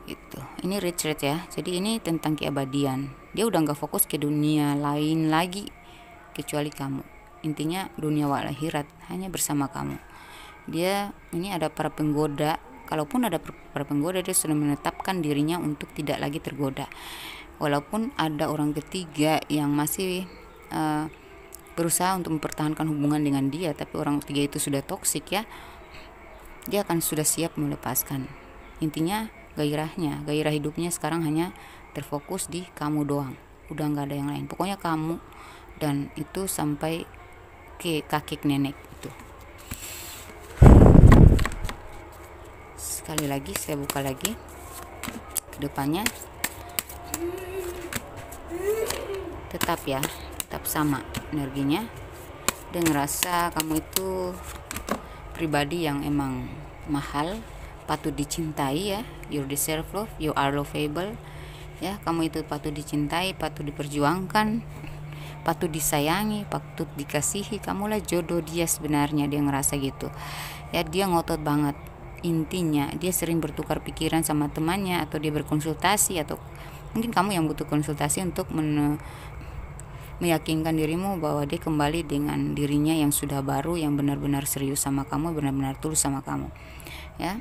gitu. Ini retreat ya, jadi ini tentang keabadian. Dia udah gak fokus ke dunia lain lagi kecuali kamu. Intinya dunia wal akhirat hanya bersama kamu. Dia ini ada para penggoda, kalaupun ada para penggoda, dia sudah menetapkan dirinya untuk tidak lagi tergoda. Walaupun ada orang ketiga yang masih berusaha untuk mempertahankan hubungan dengan dia, tapi orang ketiga itu sudah toksik ya, dia akan sudah siap melepaskan. Intinya gairah hidupnya sekarang hanya terfokus di kamu doang, udah gak ada yang lain. Pokoknya kamu, dan itu sampai ke kakek nenek itu. Sekali lagi saya buka lagi ke depannya, tetap ya, tetap sama energinya. Dan ngerasa kamu itu pribadi yang emang mahal, patut dicintai ya. You deserve love, you are lovable ya. Kamu itu patut dicintai, patut diperjuangkan, patut disayangi, patut dikasihi. Kamulah jodoh dia sebenarnya, dia ngerasa gitu ya. Dia ngotot banget. Intinya dia sering bertukar pikiran sama temannya, atau dia berkonsultasi, atau mungkin kamu yang butuh konsultasi untuk meyakinkan dirimu bahwa dia kembali dengan dirinya yang sudah baru, yang benar-benar serius sama kamu, benar-benar tulus sama kamu ya.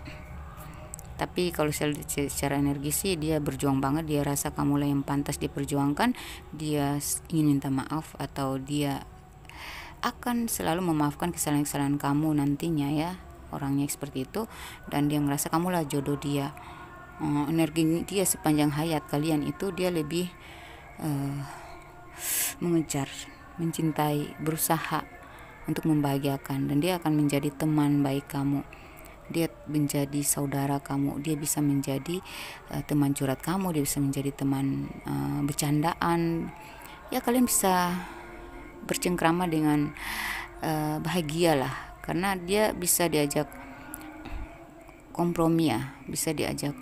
Tapi kalau secara energi sih dia berjuang banget, dia rasa kamu lah yang pantas diperjuangkan, dia ingin minta maaf, atau dia akan selalu memaafkan kesalahan-kesalahan kamu nantinya ya, orangnya seperti itu. Dan dia merasa kamulah jodoh dia. Energi dia sepanjang hayat kalian itu dia lebih mengejar, mencintai, berusaha untuk membahagiakan, dan dia akan menjadi teman baik kamu, dia menjadi saudara kamu, dia bisa menjadi teman curhat kamu, dia bisa menjadi teman bercandaan ya. Kalian bisa bercengkrama dengan bahagia lah, karena dia bisa diajak kompromi ya, bisa diajak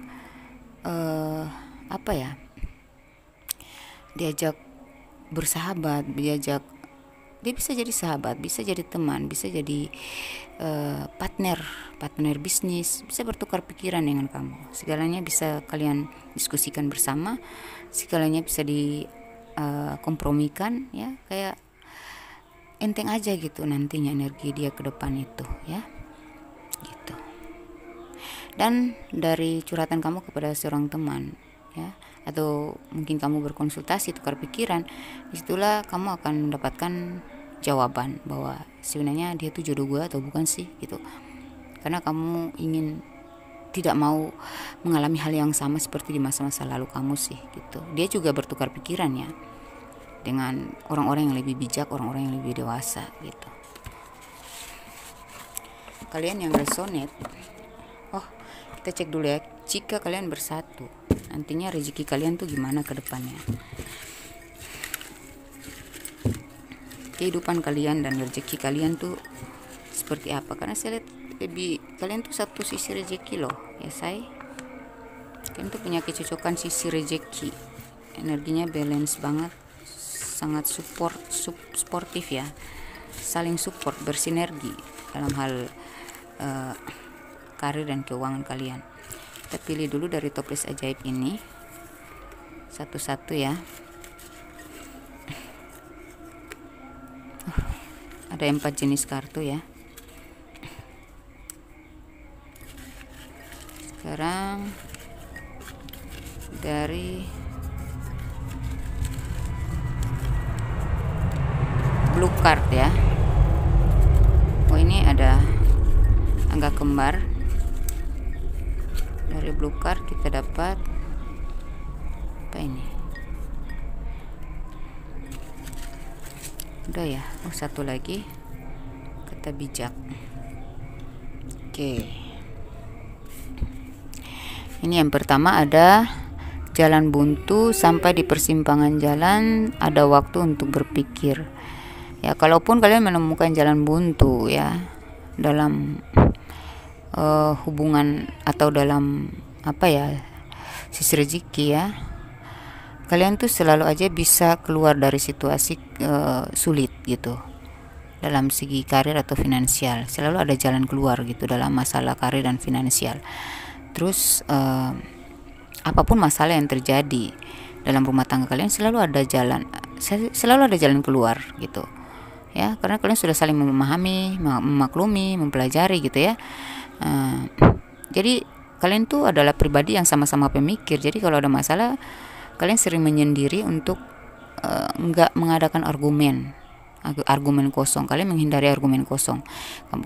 diajak bersahabat, dia bisa jadi sahabat, bisa jadi teman, bisa jadi partner bisnis, bisa bertukar pikiran dengan kamu. Segalanya bisa kalian diskusikan bersama, segalanya bisa kompromikan ya, kayak enteng aja gitu nantinya energi dia ke depan itu ya gitu. Dan dari curhatan kamu kepada seorang teman ya, atau mungkin kamu berkonsultasi, tukar pikiran, disitulah kamu akan mendapatkan jawaban bahwa sebenarnya dia tuh jodoh gue atau bukan sih gitu. Karena kamu ingin tidak mau mengalami hal yang sama seperti di masa-masa lalu kamu sih gitu. Dia juga bertukar pikiran ya dengan orang-orang yang lebih bijak, orang-orang yang lebih dewasa gitu. Kalian yang resonate, kita cek dulu ya, jika kalian bersatu, nantinya rezeki kalian tuh gimana ke depannya, kehidupan kalian dan rezeki kalian tuh seperti apa. Karena saya lihat lebih kalian tuh satu sisi rezeki loh ya kalian tuh punya kecocokan sisi rezeki, energinya balance banget, sangat sportif ya, saling support, bersinergi dalam hal karir dan keuangan kalian. Kita pilih dulu dari top list ajaib ini satu-satu ya. Ada 4 jenis kartu ya. Sekarang dari blue card ya. Oh, ini ada angka kembar. Dari blue card kita dapat apa ini? Udah ya. Oh, satu lagi, kata bijak. Oke. Ini yang pertama ada jalan buntu, sampai di persimpangan jalan ada waktu untuk berpikir. Ya, kalaupun kalian menemukan jalan buntu ya dalam hubungan atau dalam sisi rezeki ya, kalian tuh selalu aja bisa keluar dari situasi sulit gitu dalam segi karir atau finansial. Selalu ada jalan keluar gitu dalam masalah karir dan finansial. Terus apapun masalah yang terjadi dalam rumah tangga kalian, selalu ada jalan keluar gitu ya, karena kalian sudah saling memahami, memaklumi, mempelajari gitu ya. Jadi kalian tuh adalah pribadi yang sama-sama pemikir. Jadi kalau ada masalah, kalian sering menyendiri untuk nggak mengadakan argumen kosong. Kalian menghindari argumen kosong.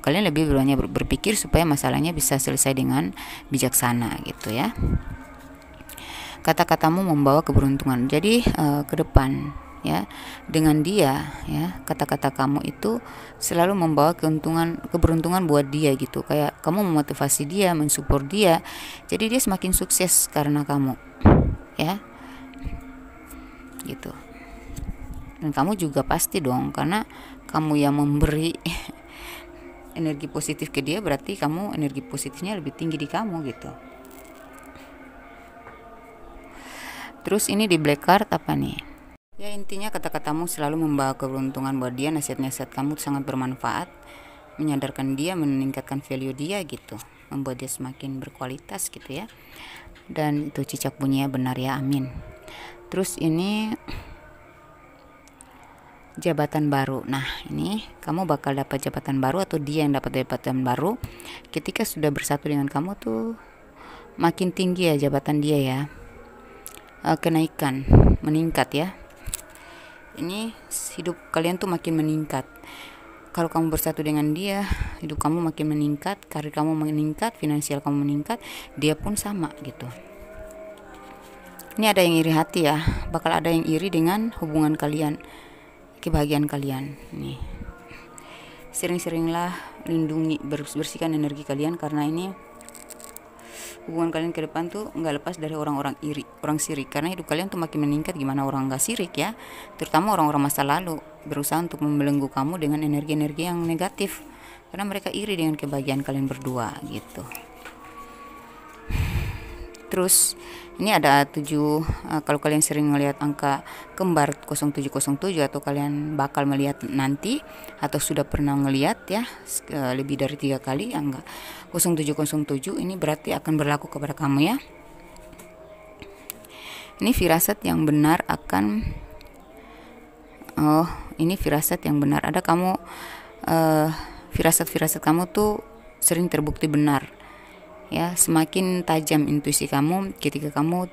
Kalian lebih banyak berpikir supaya masalahnya bisa selesai dengan bijaksana gitu ya. Kata-katamu membawa keberuntungan. Jadi ke depan ya, dengan dia ya, kata-kata kamu itu selalu membawa keberuntungan buat dia gitu. Kayak kamu memotivasi dia, mensupport dia, jadi dia semakin sukses karena kamu ya gitu. Dan kamu juga pasti dong, karena kamu yang memberi energi positif ke dia, berarti kamu energi positifnya lebih tinggi di kamu gitu. Terus ini di black card apa nih? Ya, intinya kata-katamu selalu membawa keberuntungan buat dia. Nasihat-nasihat kamu sangat bermanfaat, menyadarkan dia, meningkatkan value dia gitu, membuat dia semakin berkualitas gitu ya. Dan itu cicak bunyinya benar ya, amin. Terus ini jabatan baru. Nah, ini kamu bakal dapat jabatan baru atau dia yang dapat jabatan baru. Ketika sudah bersatu dengan kamu tuh makin tinggi ya jabatan dia ya. Kenaikan, meningkat ya. Ini hidup kalian tuh makin meningkat. Kalau kamu bersatu dengan dia, hidup kamu makin meningkat, karir kamu meningkat, finansial kamu meningkat, dia pun sama gitu. Ini ada yang iri hati ya, bakal ada yang iri dengan hubungan kalian, kebahagiaan kalian. Nih, sering-seringlah lindungi, bersihkan energi kalian, karena ini hubungan kalian ke depan tuh nggak lepas dari orang-orang iri, orang sirik. Karena hidup kalian tuh makin meningkat, gimana orang nggak sirik ya, terutama orang-orang masa lalu berusaha untuk membelenggu kamu dengan energi-energi yang negatif, karena mereka iri dengan kebahagiaan kalian berdua gitu. Terus ini ada 7, kalau kalian sering melihat angka kembar 0707 atau kalian bakal melihat nanti atau sudah pernah melihat ya lebih dari 3 kali angka 0707, ini berarti akan berlaku kepada kamu ya. Ini firasat yang benar akan ini firasat yang benar. Ada kamu firasat-firasat kamu tuh sering terbukti benar. Ya, semakin tajam intuisi kamu ketika kamu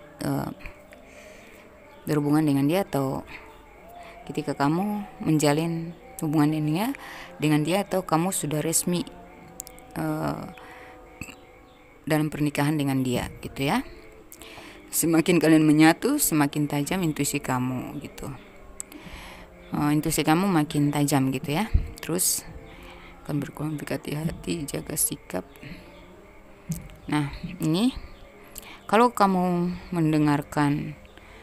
berhubungan dengan dia, atau ketika kamu menjalin hubungan dengan dia atau kamu sudah resmi dalam pernikahan dengan dia gitu ya. Semakin kalian menyatu, semakin tajam intuisi kamu gitu. Intuisi kamu makin tajam gitu ya. Terus akan berkonflik, hati-hati, jaga sikap. Nah, ini kalau kamu mendengarkan,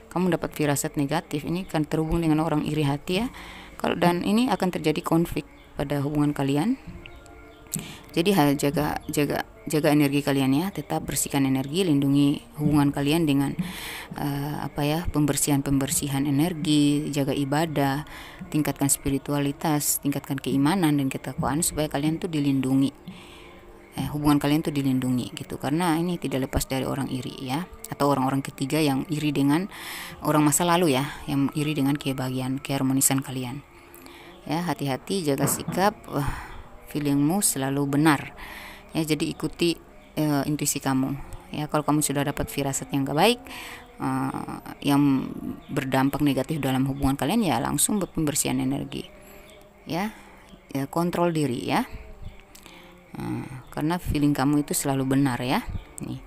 kamu dapat firasat negatif, ini akan terhubung dengan orang iri hati ya. Dan ini akan terjadi konflik pada hubungan kalian. Jadi jaga energi kalian ya, tetap bersihkan energi, lindungi hubungan kalian dengan pembersihan energi, jaga ibadah, tingkatkan spiritualitas, tingkatkan keimanan dan ketakwaan supaya kalian tuh dilindungi. Hubungan kalian tuh dilindungi gitu, karena ini tidak lepas dari orang iri ya, atau orang-orang ketiga yang iri dengan orang masa lalu ya, yang iri dengan kebahagiaan, keharmonisan kalian. Ya, hati-hati, jaga sikap, feelingmu selalu benar ya, jadi ikuti intuisi kamu ya. Kalau kamu sudah dapat firasat yang gak baik, yang berdampak negatif dalam hubungan kalian, ya langsung pembersihan energi ya, kontrol diri ya, karena feeling kamu itu selalu benar ya. Nih,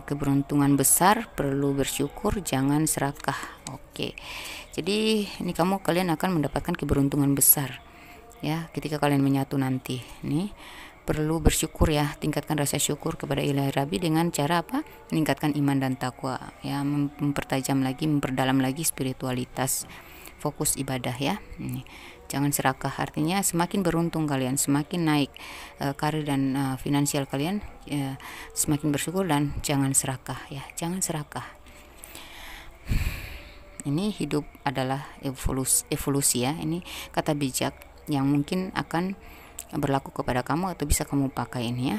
keberuntungan besar, perlu bersyukur, jangan serakah. Oke, jadi ini kalian akan mendapatkan keberuntungan besar ya ketika kalian menyatu nanti. Nih, perlu bersyukur ya, tingkatkan rasa syukur kepada Ilahi Rabbi dengan cara apa? Meningkatkan iman dan takwa ya, mempertajam lagi, memperdalam lagi spiritualitas, fokus ibadah ya. Nih, jangan serakah, artinya semakin beruntung kalian, semakin naik karir dan finansial kalian ya, semakin bersyukur dan jangan serakah ya, jangan serakah. Ini hidup adalah evolusi ya, ini kata bijak yang mungkin akan berlaku kepada kamu atau bisa kamu pakai ini ya,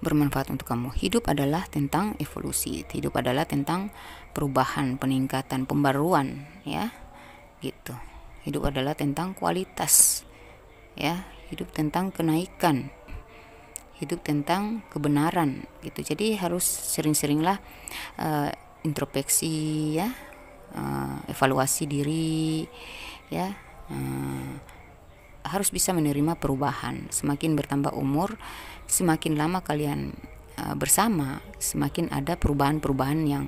bermanfaat untuk kamu. Hidup adalah tentang evolusi, hidup adalah tentang perubahan, peningkatan, pembaruan ya gitu. Hidup adalah tentang kualitas ya, hidup tentang kenaikan, hidup tentang kebenaran gitu. Jadi harus sering-seringlah introspeksi ya, evaluasi diri ya. Harus bisa menerima perubahan. Semakin bertambah umur, semakin lama kalian bersama, semakin ada perubahan-perubahan yang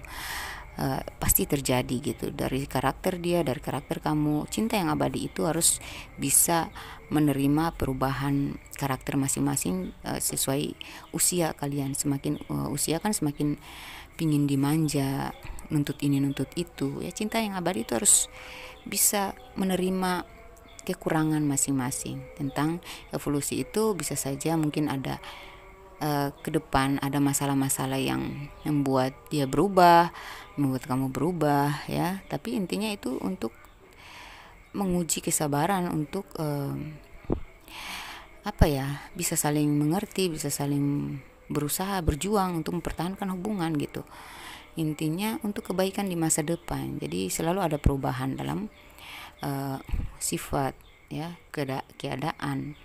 pasti terjadi gitu, dari karakter dia, dari karakter kamu. Cinta yang abadi itu harus bisa menerima perubahan karakter masing-masing sesuai usia kalian. Semakin usia kan semakin pingin dimanja, nuntut ini nuntut itu ya. Cinta yang abadi itu harus bisa menerima kekurangan masing-masing. Tentang evolusi itu bisa saja mungkin ada ke depan ada masalah-masalah yang membuat dia berubah, membuat kamu berubah ya, tapi intinya itu untuk menguji kesabaran, untuk bisa saling mengerti, bisa saling berusaha, berjuang untuk mempertahankan hubungan gitu. Intinya untuk kebaikan di masa depan. Jadi selalu ada perubahan dalam sifat ya, keadaan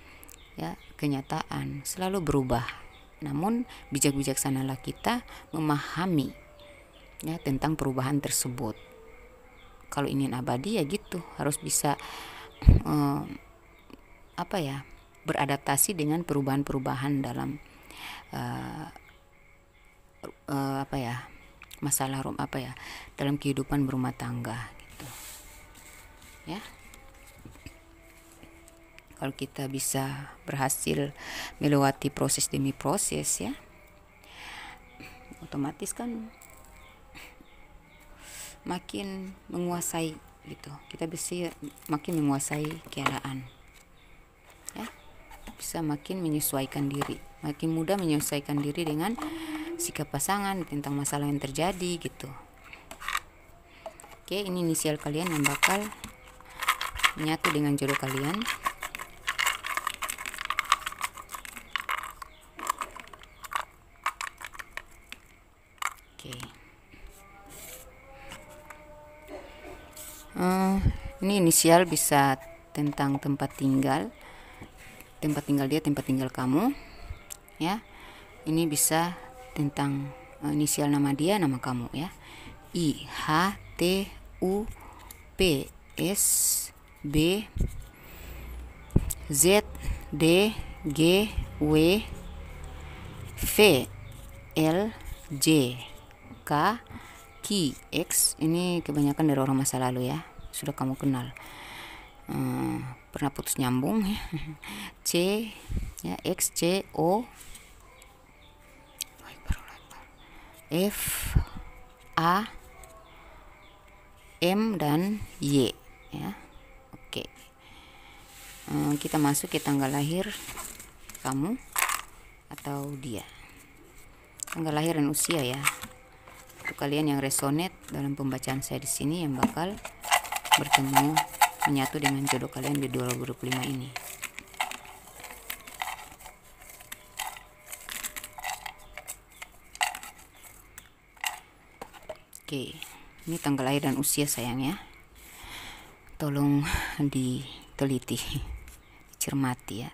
ya, kenyataan selalu berubah. Namun bijak-bijaksanalah kita memahami ya tentang perubahan tersebut. Kalau ingin abadi ya gitu, harus bisa beradaptasi dengan perubahan-perubahan dalam masalah dalam kehidupan berumah tangga gitu ya. Kalau kita bisa berhasil melewati proses demi proses ya, otomatis kan makin menguasai gitu. Kita bisa makin menguasai keadaan ya, bisa makin menyesuaikan diri, makin mudah menyesuaikan diri dengan sikap pasangan tentang masalah yang terjadi gitu. Oke, ini inisial kalian yang bakal menyatu dengan jodoh kalian. Ini inisial bisa tentang tempat tinggal dia, tempat tinggal kamu ya. Ini bisa tentang inisial nama dia, nama kamu ya. I H T U P S B Z D G W V L J K Q X. Ini kebanyakan dari orang masa lalu ya, sudah kamu kenal. Pernah putus nyambung ya. C ya, X C O F A M dan Y ya. Oke. Kita masuk ke tanggal lahir kamu atau dia. Tanggal lahir dan usia ya. Untuk kalian yang resonate dalam pembacaan saya di sini, yang bakal bertemu menyatu dengan jodoh kalian di 2025 ini. Oke, ini tanggal lahir dan usia sayang ya. Tolong diteliti, dicermati ya.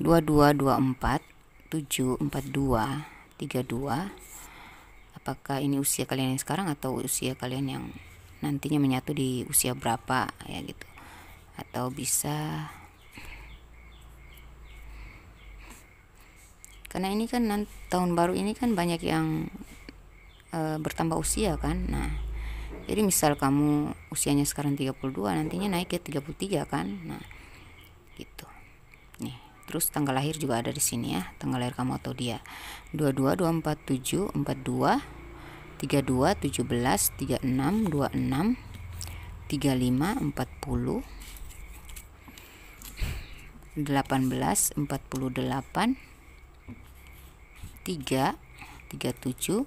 2224 742 32. Apakah ini usia kalian yang sekarang atau usia kalian yang nantinya menyatu di usia berapa ya gitu. Atau bisa, karena ini kan tahun baru ini kan banyak yang bertambah usia kan. Nah, jadi misal kamu usianya sekarang 32, nantinya naik ke 33 kan. Nah, gitu. Nih, terus tanggal lahir juga ada di sini ya, tanggal lahir kamu atau dia. 22 24 7 42 32 17 36 26 35 40 18 48 3 37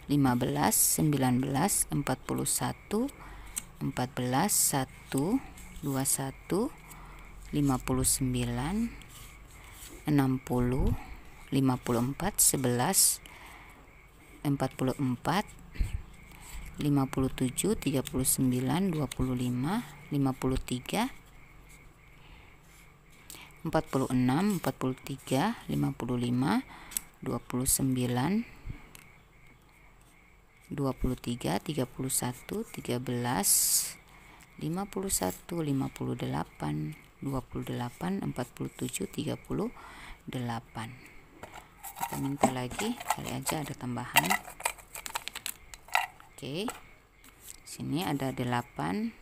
15 19 41 14 1 21 59 60 54 11 44 57 39 25 53 46 43 55 29 23 31 13 51 58 28 47 38. Kita minta lagi, kali aja ada tambahan. Oke, sini ada 8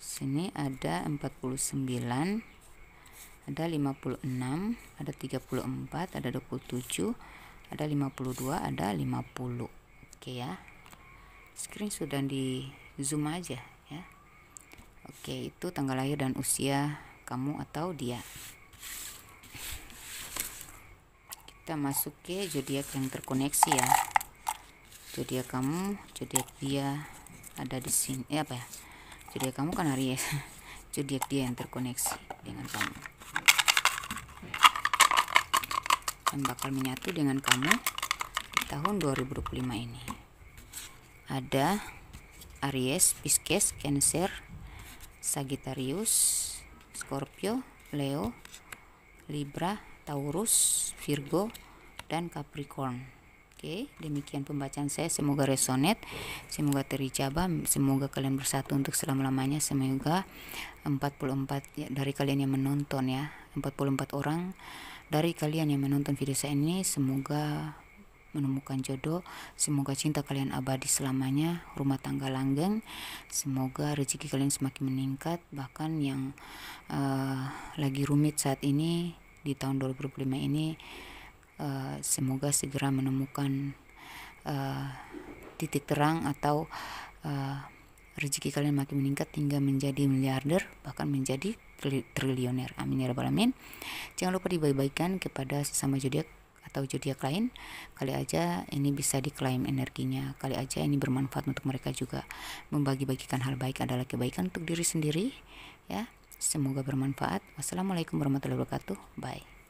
sini ada 49, ada 56, ada 34, ada 27, ada 52, ada 50. Oke ya, screenshot dan di zoom aja ya. Oke, itu tanggal lahir dan usia kamu atau dia. Kita masuk ke zodiak yang terkoneksi ya. Zodiak kamu, zodiak dia ada di sini. Apa ya? Zodiak kamu kan Aries. Zodiak dia yang terkoneksi dengan kamu, yang bakal menyatu dengan kamu di tahun 2025 ini. Ada Aries, Pisces, Cancer, Sagittarius, Scorpio, Leo, Libra, Taurus, Virgo, dan Capricorn. Oke, demikian pembacaan saya. Semoga resonate, semoga terijabah, semoga kalian bersatu untuk selama-lamanya. Semoga 44 dari kalian yang menonton ya, 44 orang dari kalian yang menonton video saya ini, semoga menemukan jodoh, semoga cinta kalian abadi selamanya, rumah tangga langgeng, semoga rezeki kalian semakin meningkat. Bahkan yang lagi rumit saat ini di tahun 2025 ini, semoga segera menemukan titik terang atau rezeki kalian makin meningkat hingga menjadi miliarder, bahkan menjadi triliuner. Amin ya rabbal alamin. Jangan lupa dibagi-bagikan kepada sesama zodiak atau zodiak lain. Kali aja ini bisa diklaim energinya, kali aja ini bermanfaat untuk mereka juga. Membagi-bagikan hal baik adalah kebaikan untuk diri sendiri ya. Semoga bermanfaat. Wassalamualaikum warahmatullahi wabarakatuh. Bye.